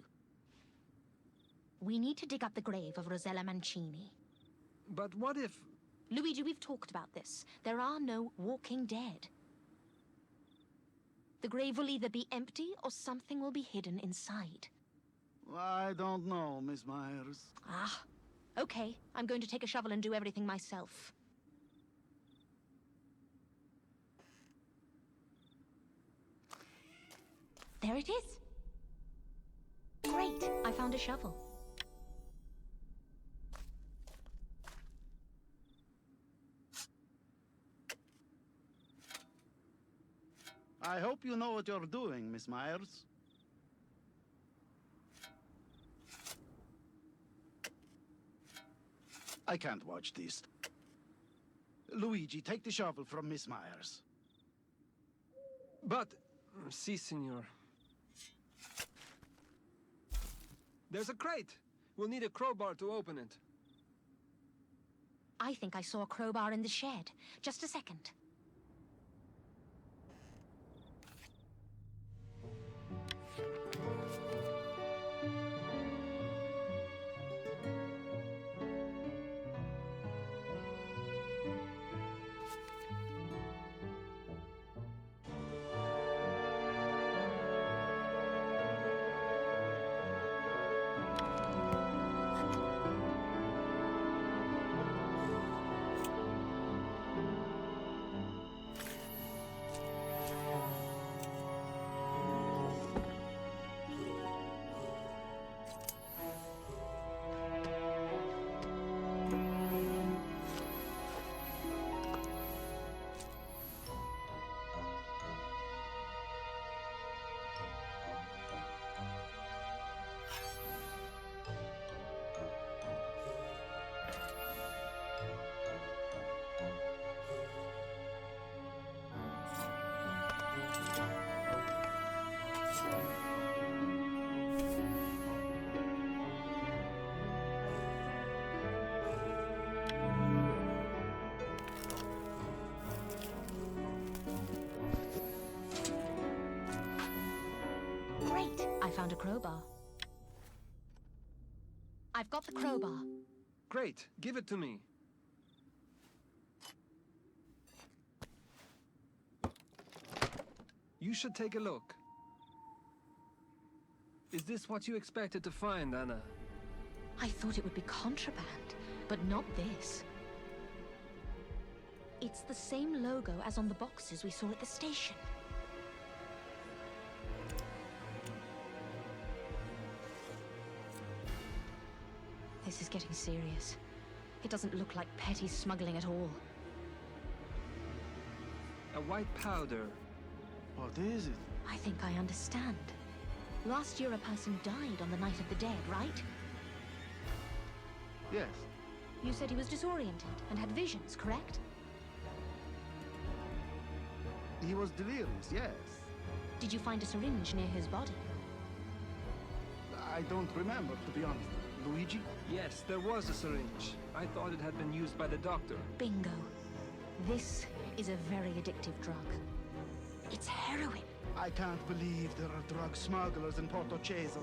We need to dig up the grave of Rosella Mancini. But what if... Luigi, we've talked about this. There are no walking dead. The grave will either be empty or something will be hidden inside. I don't know, Miss Myers. Ah, okay. I'm going to take a shovel and do everything myself. There it is. Great, I found a shovel. I hope you know what you're doing, Miss Myers. I can't watch this. Luigi, take the shovel from Miss Myers. But... Si, senor. There's a crate! We'll need a crowbar to open it. I think I saw a crowbar in the shed. Just a second. I found a crowbar. I've got the crowbar. Great, give it to me. You should take a look. Is this what you expected to find, Anna? I thought it would be contraband, but not this. It's the same logo as on the boxes we saw at the station. This is getting serious. It doesn't look like petty smuggling at all. A white powder. What is it? I think I understand. Last year a person died on the Night of the Dead, right? Yes. You said he was disoriented and had visions, correct? He was delirious, yes. Did you find a syringe near his body? I don't remember, to be honest. Luigi? Yes, there was a syringe. I thought it had been used by the doctor. Bingo. This is a very addictive drug. It's heroin. I can't believe there are drug smugglers in Porto-Chezo.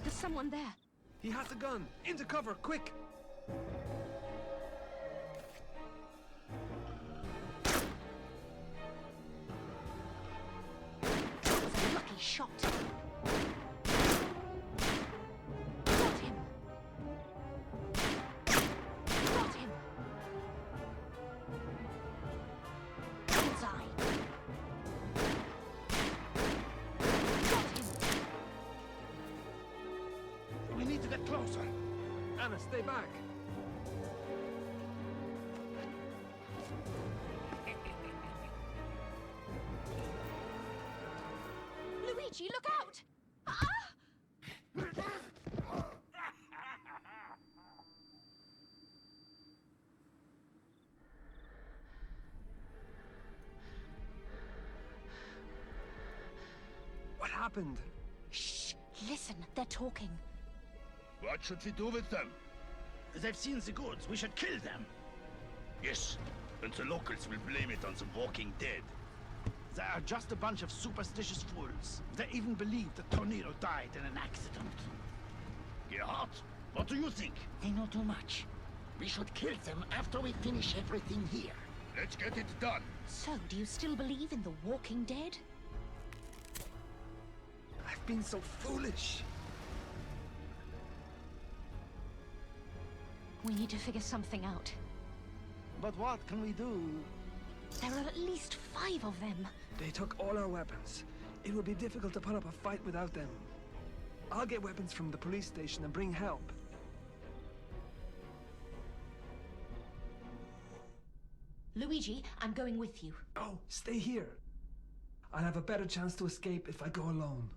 There's someone there. He has a gun! Into cover, quick! There's a shot. Got him. Got him. Bullseye. Got him. We need to get closer. Anna, stay back. Luigi, look out! What happened? Shh! Listen, they're talking. What should we do with them? They've seen the goods. We should kill them. Yes, and the locals will blame it on the walking dead. They are just a bunch of superstitious fools. They even believe the tornado died in an accident. Gerhard, what do you think? They know too much. We should kill them after we finish everything here. Let's get it done. So, do you still believe in the walking dead? I've been so foolish. We need to figure something out. But what can we do? There are at least 5 of them. They took all our weapons. It would be difficult to put up a fight without them. I'll get weapons from the police station and bring help. Luigi, I'm going with you. Oh, stay here. I'll have a better chance to escape if I go alone.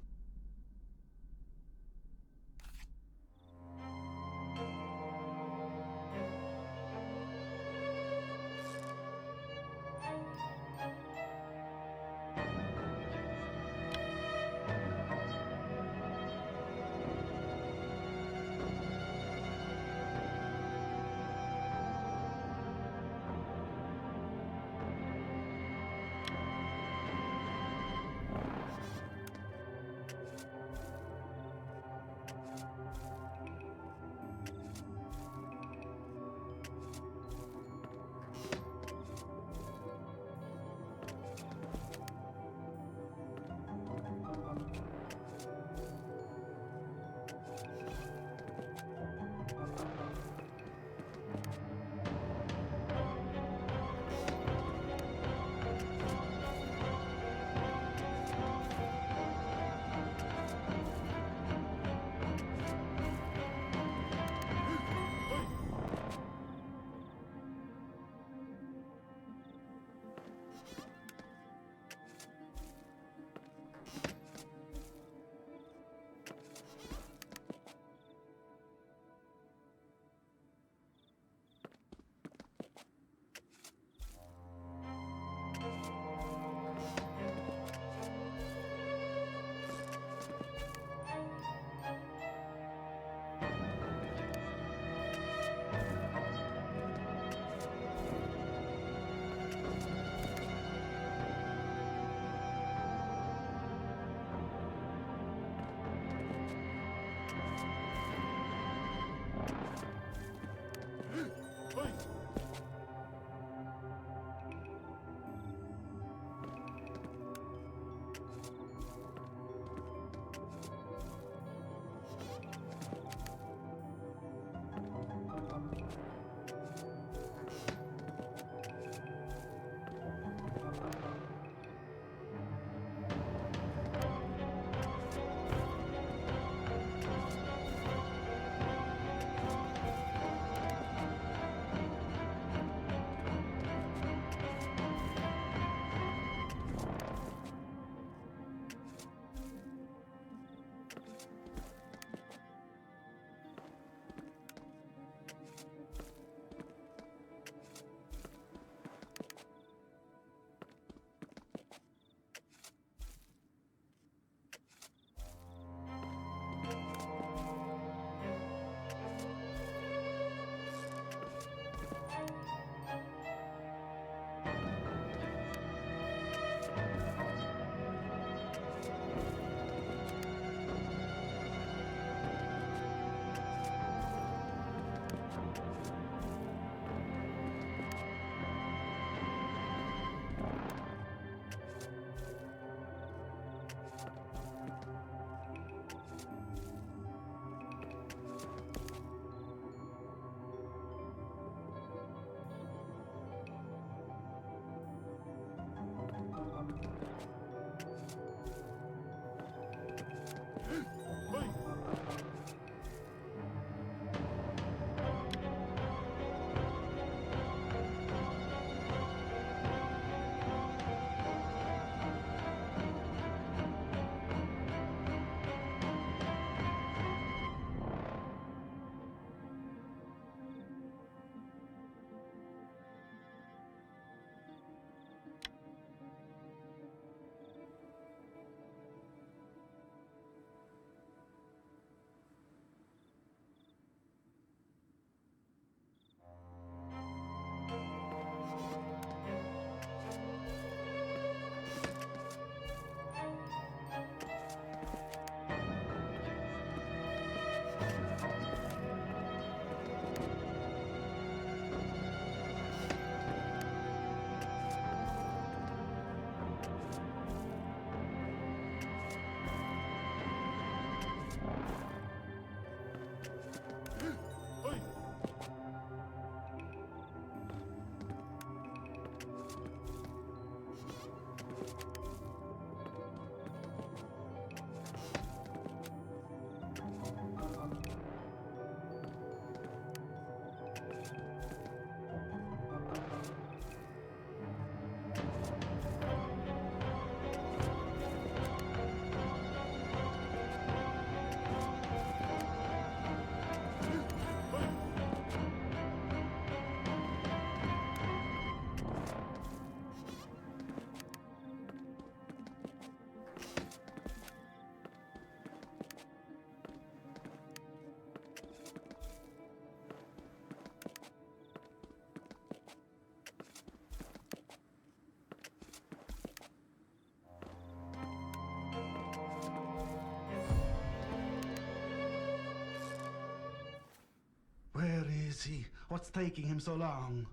Cotzczi, what's taking him so long?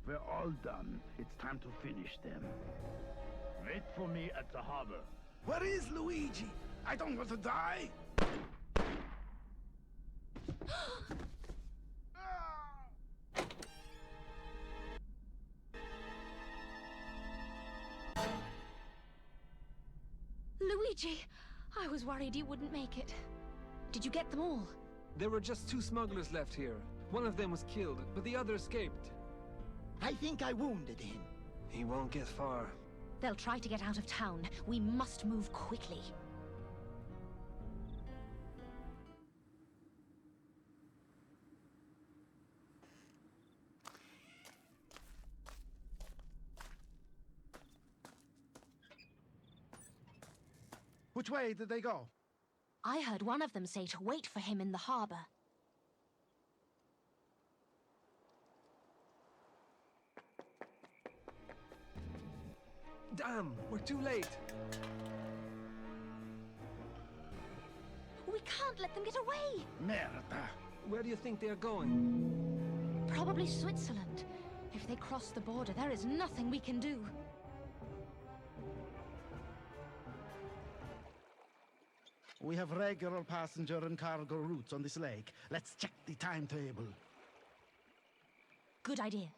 We're all done. It's time to finish them. Wait for me at the harbor. Where is Luigi? I don't want to die! Luigi! I was worried you wouldn't make it. Did you get them all? There were just 2 smugglers left here. One of them was killed, but the other escaped. I think I wounded him. He won't get far. They'll try to get out of town. We must move quickly. Which way did they go? I heard one of them say to wait for him in the harbor. Damn, we're too late. We can't let them get away! Merda! Where do you think they're going? Probably Switzerland. If they cross the border, there is nothing we can do. We have regular passenger and cargo routes on this lake. Let's check the timetable. Good idea.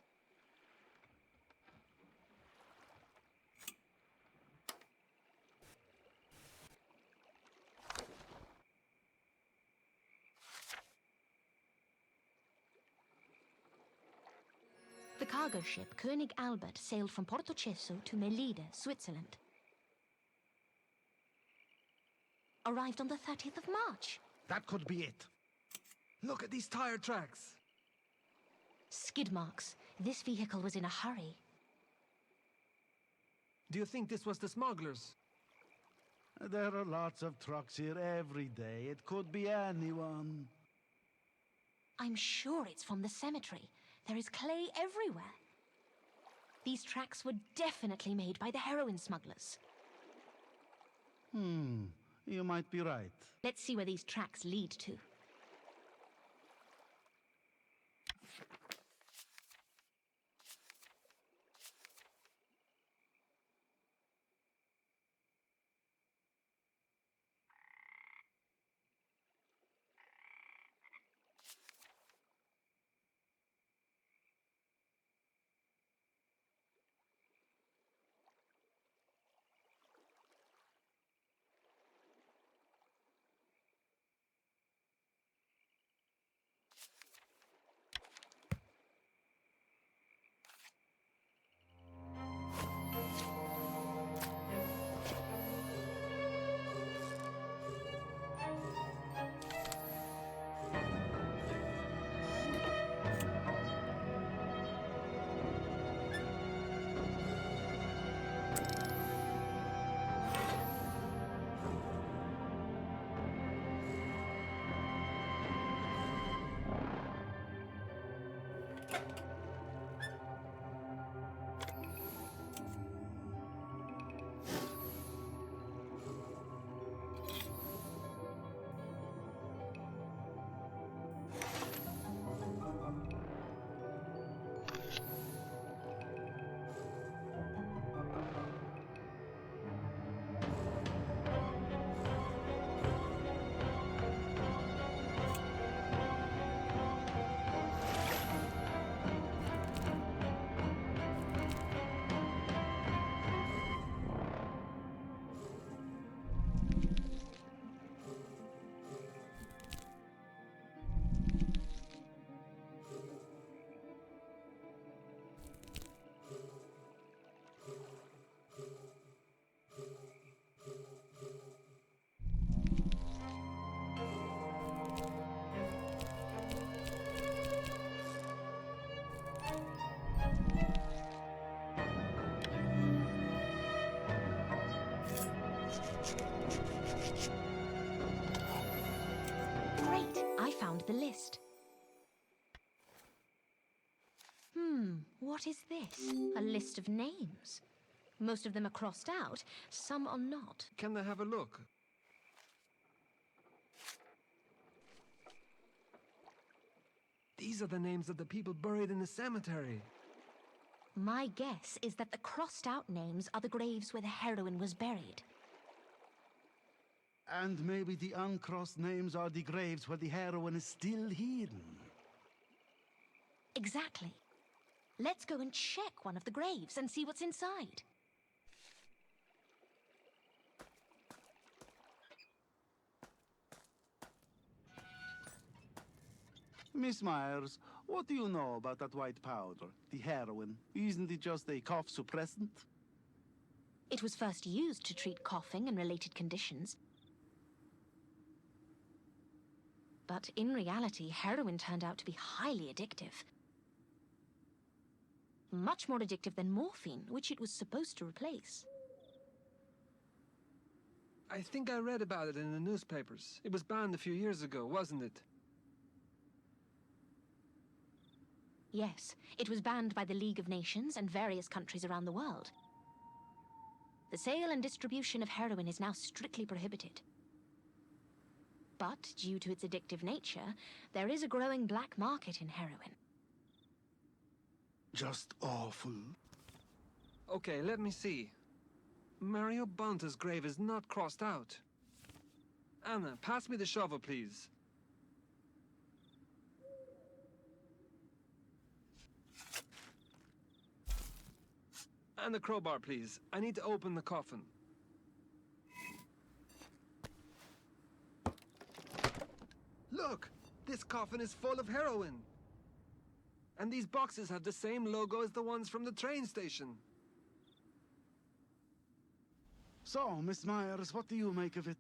The cargo ship König Albert sailed from Porto-Chezo to Melide, Switzerland. Arrived on the 30th of March. That could be it. Look at these tire tracks. Skid marks. This vehicle was in a hurry. Do you think this was the smugglers? There are lots of trucks here every day. It could be anyone. I'm sure it's from the cemetery. There is clay everywhere. These tracks were definitely made by the heroin smugglers. You might be right. Let's see where these tracks lead to. The list. What is this? A list of names. Most of them are crossed out, some are not. Can I have a look? These are the names of the people buried in the cemetery. My guess is that the crossed-out names are the graves where the heroine was buried. And maybe the uncrossed names are the graves where the heroine is still hidden. Exactly. Let's go and check one of the graves and see what's inside. Miss Myers, what do you know about that white powder, the heroin? Isn't it just a cough suppressant? It was first used to treat coughing and related conditions. But in reality, heroin turned out to be highly addictive. Much more addictive than morphine, which it was supposed to replace. I think I read about it in the newspapers. It was banned a few years ago, wasn't it? Yes, it was banned by the League of Nations and various countries around the world. The sale and distribution of heroin is now strictly prohibited. But, due to its addictive nature, there is a growing black market in heroin. Just awful. Okay, let me see. Mario Bonta's grave is not crossed out. Anna, pass me the shovel, please. And the crowbar, please. I need to open the coffin. Look! This coffin is full of heroin. And these boxes have the same logo as the ones from the train station. So, Miss Myers, what do you make of it?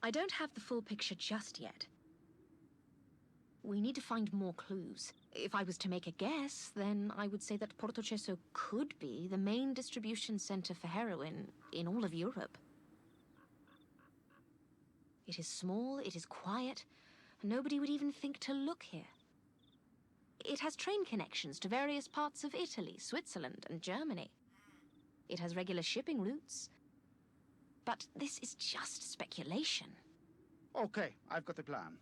I don't have the full picture just yet. We need to find more clues. If I was to make a guess, then I would say that Porto-Chezo could be the main distribution center for heroin in all of Europe. It is small, it is quiet, nobody would even think to look here. It has train connections to various parts of Italy, Switzerland, and Germany. It has regular shipping routes. But this is just speculation. Okay, I've got a plan.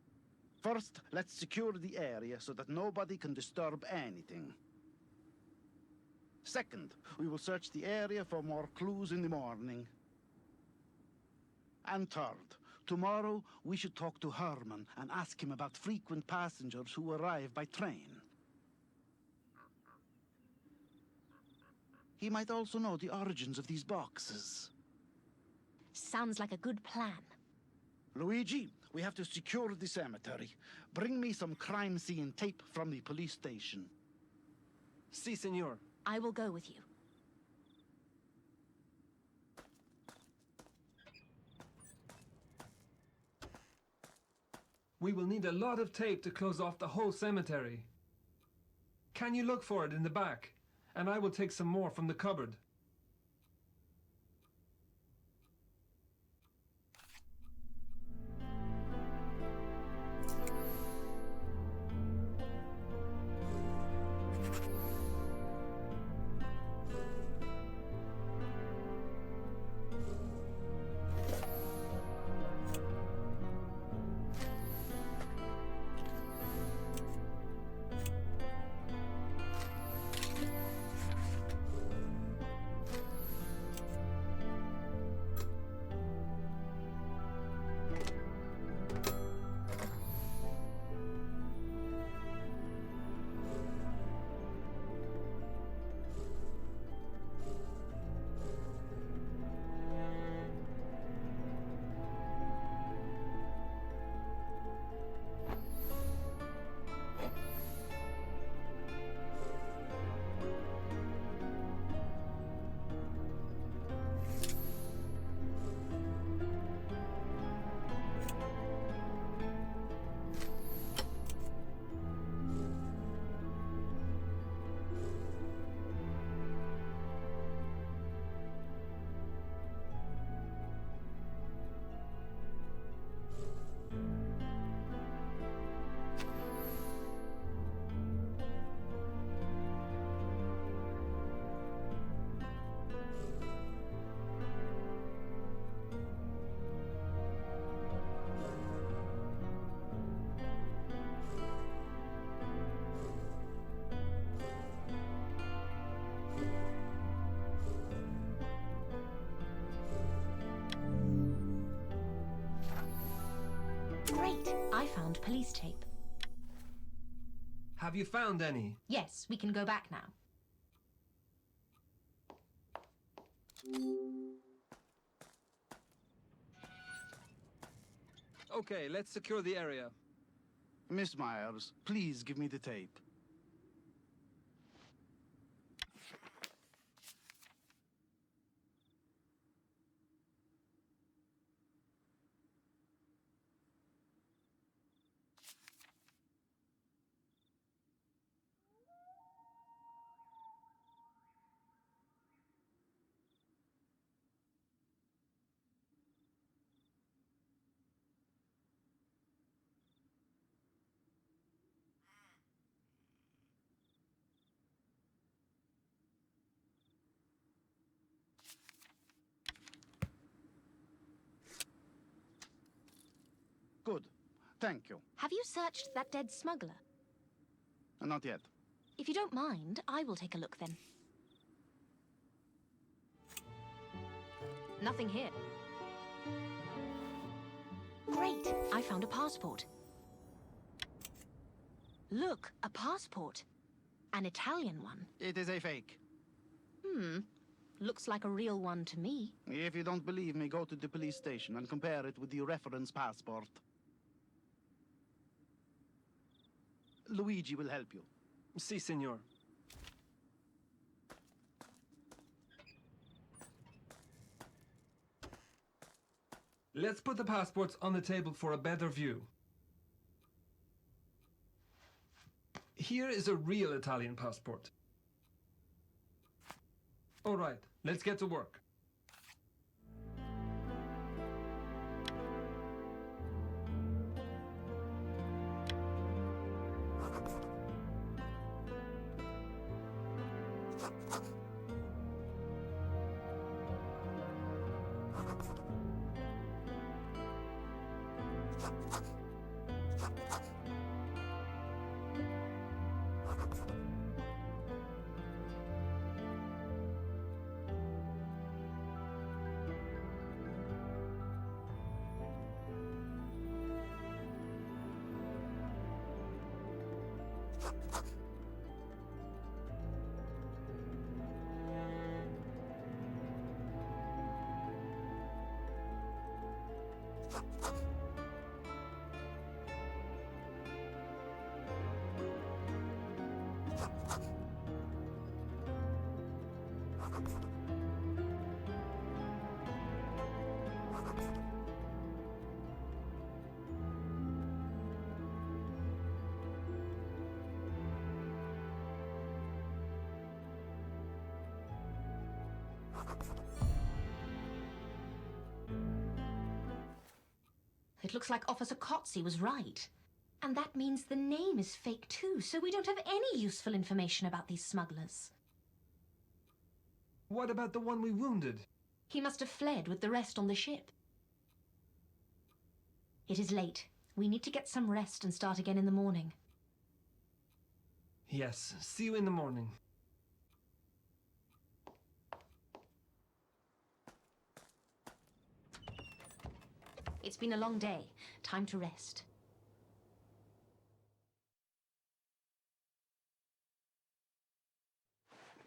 First, let's secure the area so that nobody can disturb anything. Second, we will search the area for more clues in the morning. And third, tomorrow we should talk to Herman and ask him about frequent passengers who arrive by train. He might also know the origins of these boxes. Sounds like a good plan. Luigi, we have to secure the cemetery. Bring me some crime scene tape from the police station. Si, senor. I will go with you. We will need a lot of tape to close off the whole cemetery. Can you look for it in the back? And I will take some more from the cupboard. Great! I found police tape. Have you found any? Yes, we can go back now. Okay, let's secure the area. Miss Myers, please give me the tape. Good. Thank you. Have you searched that dead smuggler? Not yet. If you don't mind, I will take a look then. Nothing here. Great! I found a passport. Look, a passport. An Italian one. It is a fake. Looks like a real one to me. If you don't believe me, go to the police station and compare it with the reference passport. Luigi will help you. Si, senor. Let's put the passports on the table for a better view. Here is a real Italian passport. All right, let's get to work. It looks like Officer Cotzczi was right. And that means the name is fake too, so we don't have any useful information about these smugglers. What about the one we wounded? He must have fled with the rest on the ship. It is late. We need to get some rest and start again in the morning. Yes, see you in the morning. It's been a long day. Time to rest.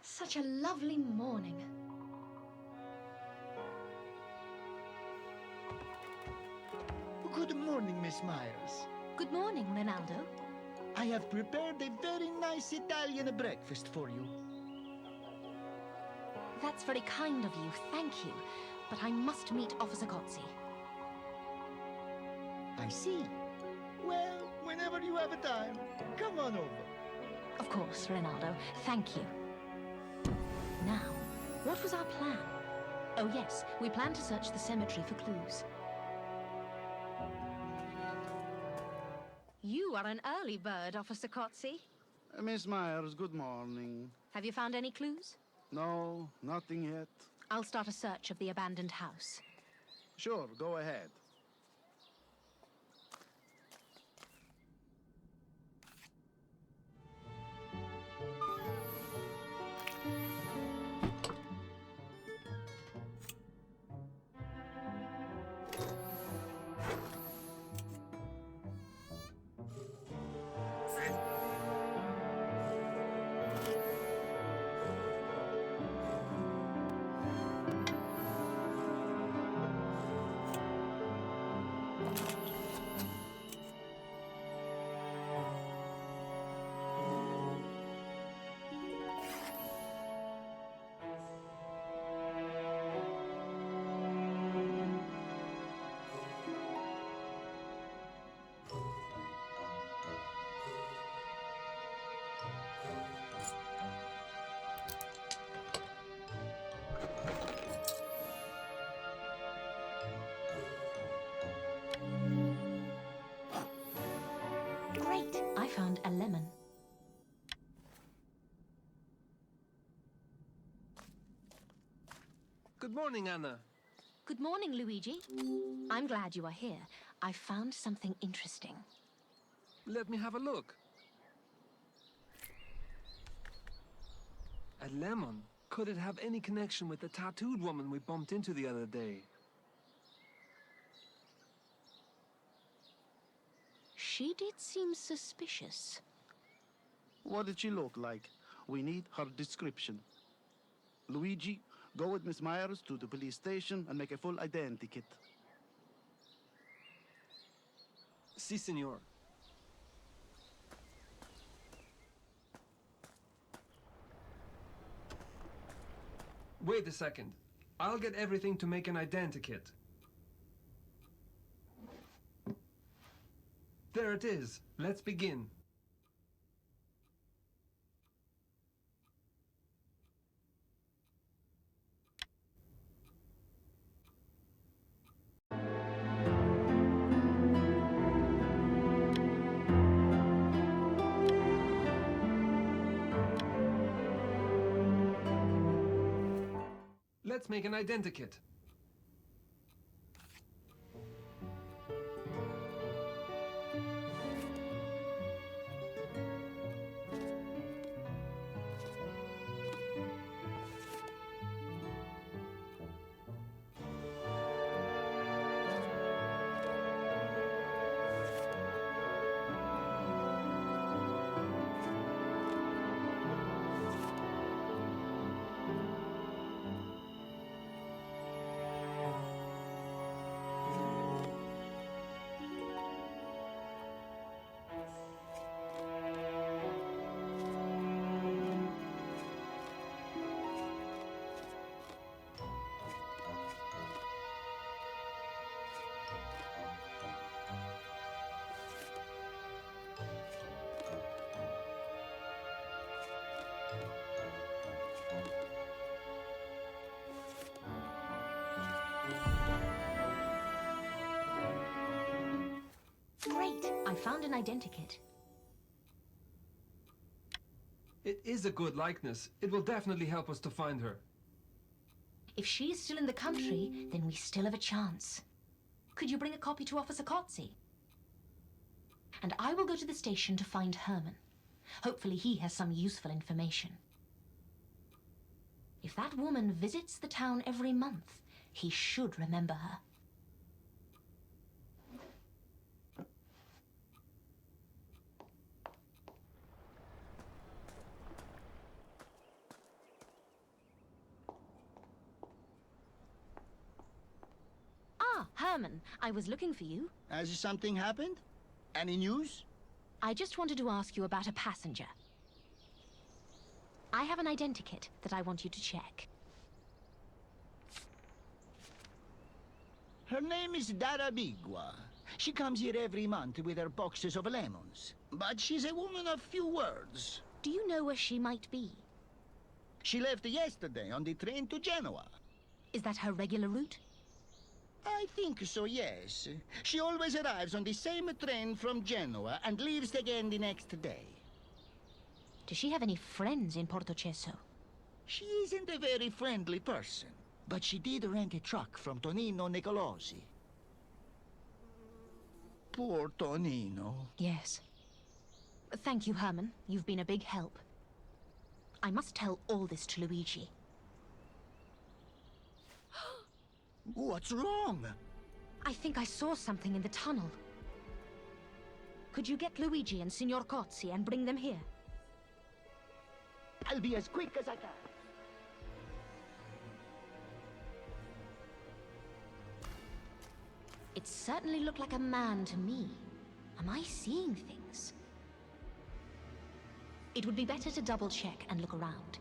Such a lovely morning. Good morning, Miss Myers. Good morning, Ronaldo. I have prepared a very nice Italian breakfast for you. That's very kind of you, thank you. But I must meet Officer Cotzczi. I see. Well, whenever you have a time, come on over. Of course, Ronaldo. Thank you. Now, what was our plan? Oh yes, we plan to search the cemetery for clues. You are an early bird, Officer Cotzczi. Miss Myers, good morning. Have you found any clues? No, nothing yet. I'll start a search of the abandoned house. Sure, go ahead. Great, I found a lemon. Good morning, Anna. Good morning, Luigi. I'm glad you are here. I found something interesting. Let me have a look. A lemon? Could it have any connection with the tattooed woman we bumped into the other day? She did seem suspicious. What did she look like? We need her description. Luigi, go with Miss Myers to the police station and make a full identity kit. Si, senor. Wait a second. I'll get everything to make an identikit. There it is. Let's begin. Let's make an identikit. Great, I found an identikit. It is a good likeness. It will definitely help us to find her. If she is still in the country, then we still have a chance. Could you bring a copy to Officer Cotzci? And I will go to the station to find Herman. Hopefully he has some useful information. If that woman visits the town every month, he should remember her. Ah, Herman, I was looking for you. Has something happened? Any news? I just wanted to ask you about a passenger. I have an identikit that I want you to check. Her name is Darabigua. She comes here every month with her boxes of lemons. But she's a woman of few words. Do you know where she might be? She left yesterday on the train to Genoa. Is that her regular route? I think so, yes. She always arrives on the same train from Genoa and leaves again the next day. Does she have any friends in Porto-Chezo? She isn't a very friendly person, but she did rent a truck from Tonino Nicolosi. Poor Tonino. Yes. Thank you, Herman. You've been a big help. I must tell all this to Luigi. What's wrong? I think I saw something in the tunnel. Could you get Luigi and Signor Cotzci and bring them here? I'll be as quick as I can. It certainly looked like a man to me. Am I seeing things? It would be better to double-check and look around.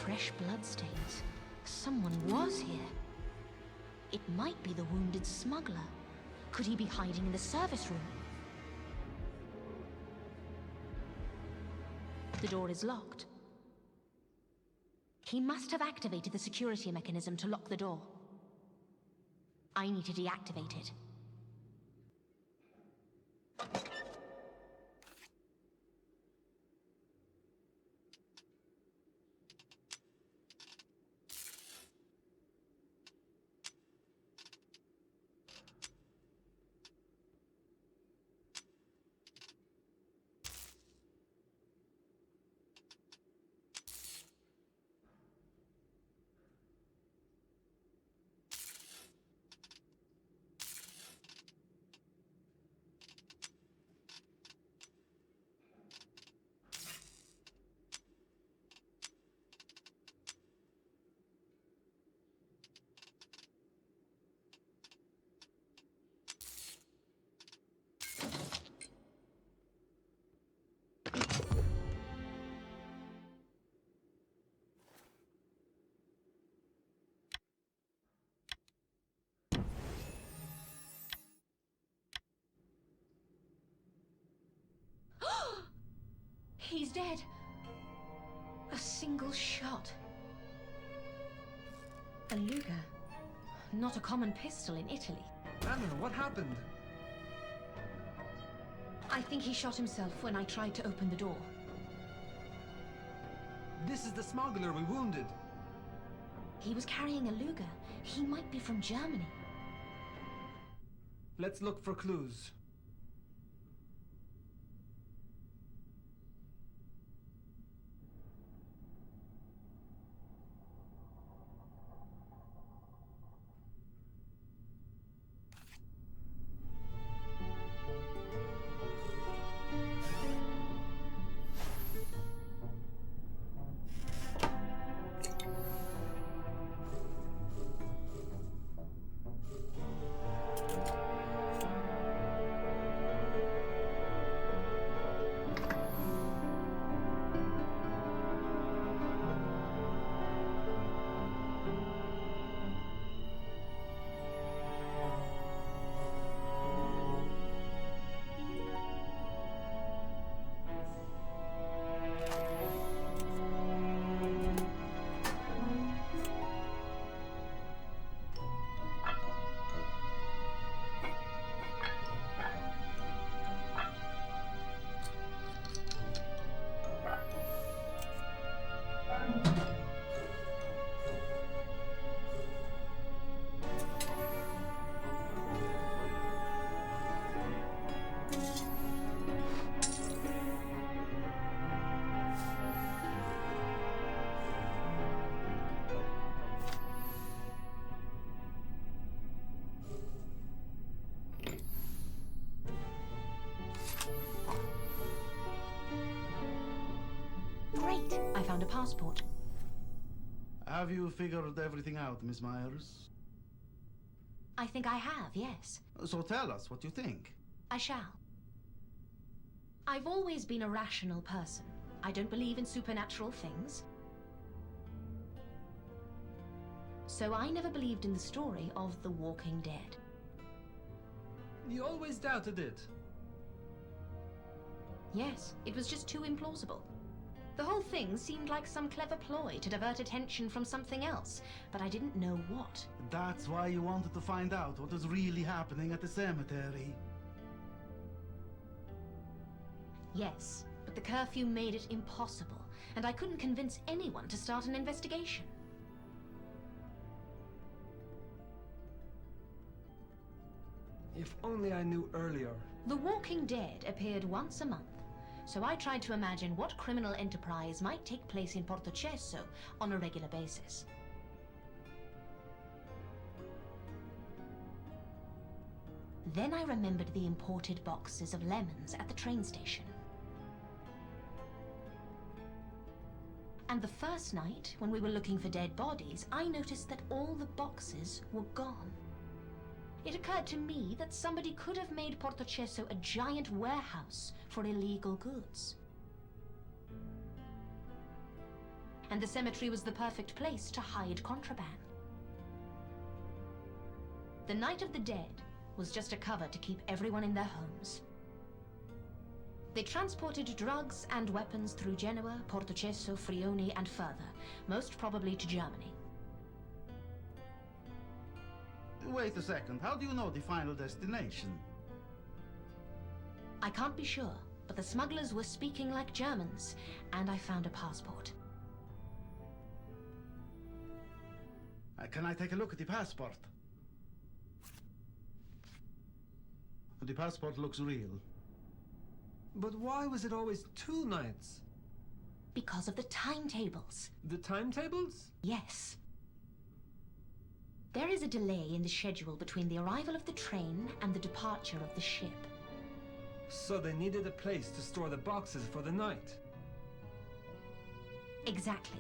Fresh bloodstains. Someone was here. It might be the wounded smuggler. Could he be hiding in the service room? The door is locked. He must have activated the security mechanism to lock the door. I need to deactivate it. He's dead. A single shot. A Luger. Not a common pistol in Italy. Anna, what happened? I think he shot himself when I tried to open the door. This is the smuggler we wounded. He was carrying a Luger. He might be from Germany. Let's look for clues. Great! I found a passport. Have you figured everything out, Miss Myers? I think I have, yes. So tell us what you think. I shall. I've always been a rational person. I don't believe in supernatural things. So I never believed in the story of the Walking Dead. You always doubted it. Yes, it was just too implausible. The whole thing seemed like some clever ploy to divert attention from something else, but I didn't know what. That's why you wanted to find out what was really happening at the cemetery. Yes, but the curfew made it impossible, and I couldn't convince anyone to start an investigation. If only I knew earlier. The Walking Dead appeared once a month, so I tried to imagine what criminal enterprise might take place in Porto-Chezo on a regular basis. Then I remembered the imported boxes of lemons at the train station. And the first night, when we were looking for dead bodies, I noticed that all the boxes were gone. It occurred to me that somebody could have made Porto-Chezo a giant warehouse for illegal goods. and the cemetery was the perfect place to hide contraband. The Night of the Dead was just a cover to keep everyone in their homes. They transported drugs and weapons through Genoa, Porto-Chezo, Frioni, and further, most probably to Germany. Wait a second, how do you know the final destination? I can't be sure, but the smugglers were speaking like Germans, and I found a passport. Can I take a look at the passport? The passport looks real. But why was it always 2 nights? Because of the timetables. The timetables? Yes. There is a delay in the schedule between the arrival of the train and the departure of the ship. So they needed a place to store the boxes for the night. Exactly.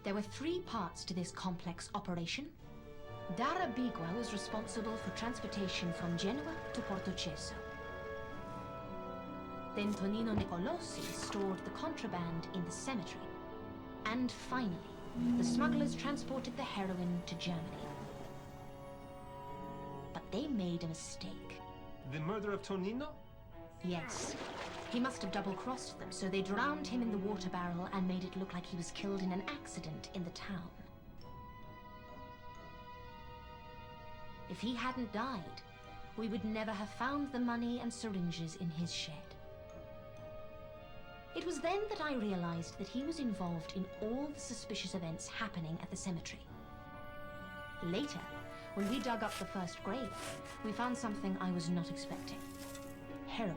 There were 3 parts to this complex operation. Darabigua was responsible for transportation from Genoa to Porto-Chezo. Then Tonino Nicolosi stored the contraband in the cemetery. And finally, the smugglers transported the heroin to Germany. But they made a mistake. The murder of Tonino? Yes. He must have double-crossed them, so they drowned him in the water barrel and made it look like he was killed in an accident in the town. If he hadn't died, we would never have found the money and syringes in his shed. It was then that I realized that he was involved in all the suspicious events happening at the cemetery. Later, when we dug up the first grave, we found something I was not expecting. Heroin.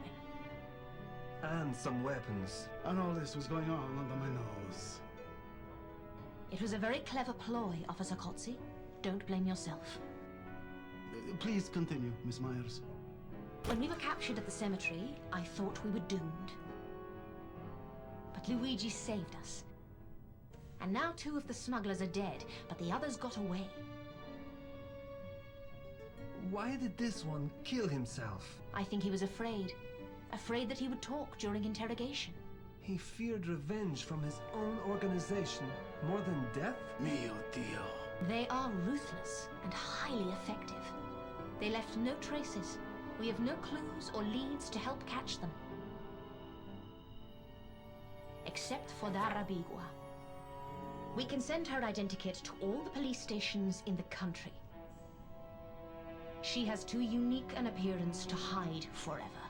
And some weapons. And all this was going on under my nose. It was a very clever ploy, Officer Cotzzi. Don't blame yourself. Please continue, Miss Myers. When we were captured at the cemetery, I thought we were doomed. But Luigi saved us. And now 2 of the smugglers are dead, but the others got away. Why did this one kill himself? I think he was afraid. Afraid that he would talk during interrogation. He feared revenge from his own organization more than death? Mio Dio. They are ruthless and highly effective. They left no traces. We have no clues or leads to help catch them. Except for Darabigua. We can send her identikit to all the police stations in the country. She has too unique an appearance to hide forever.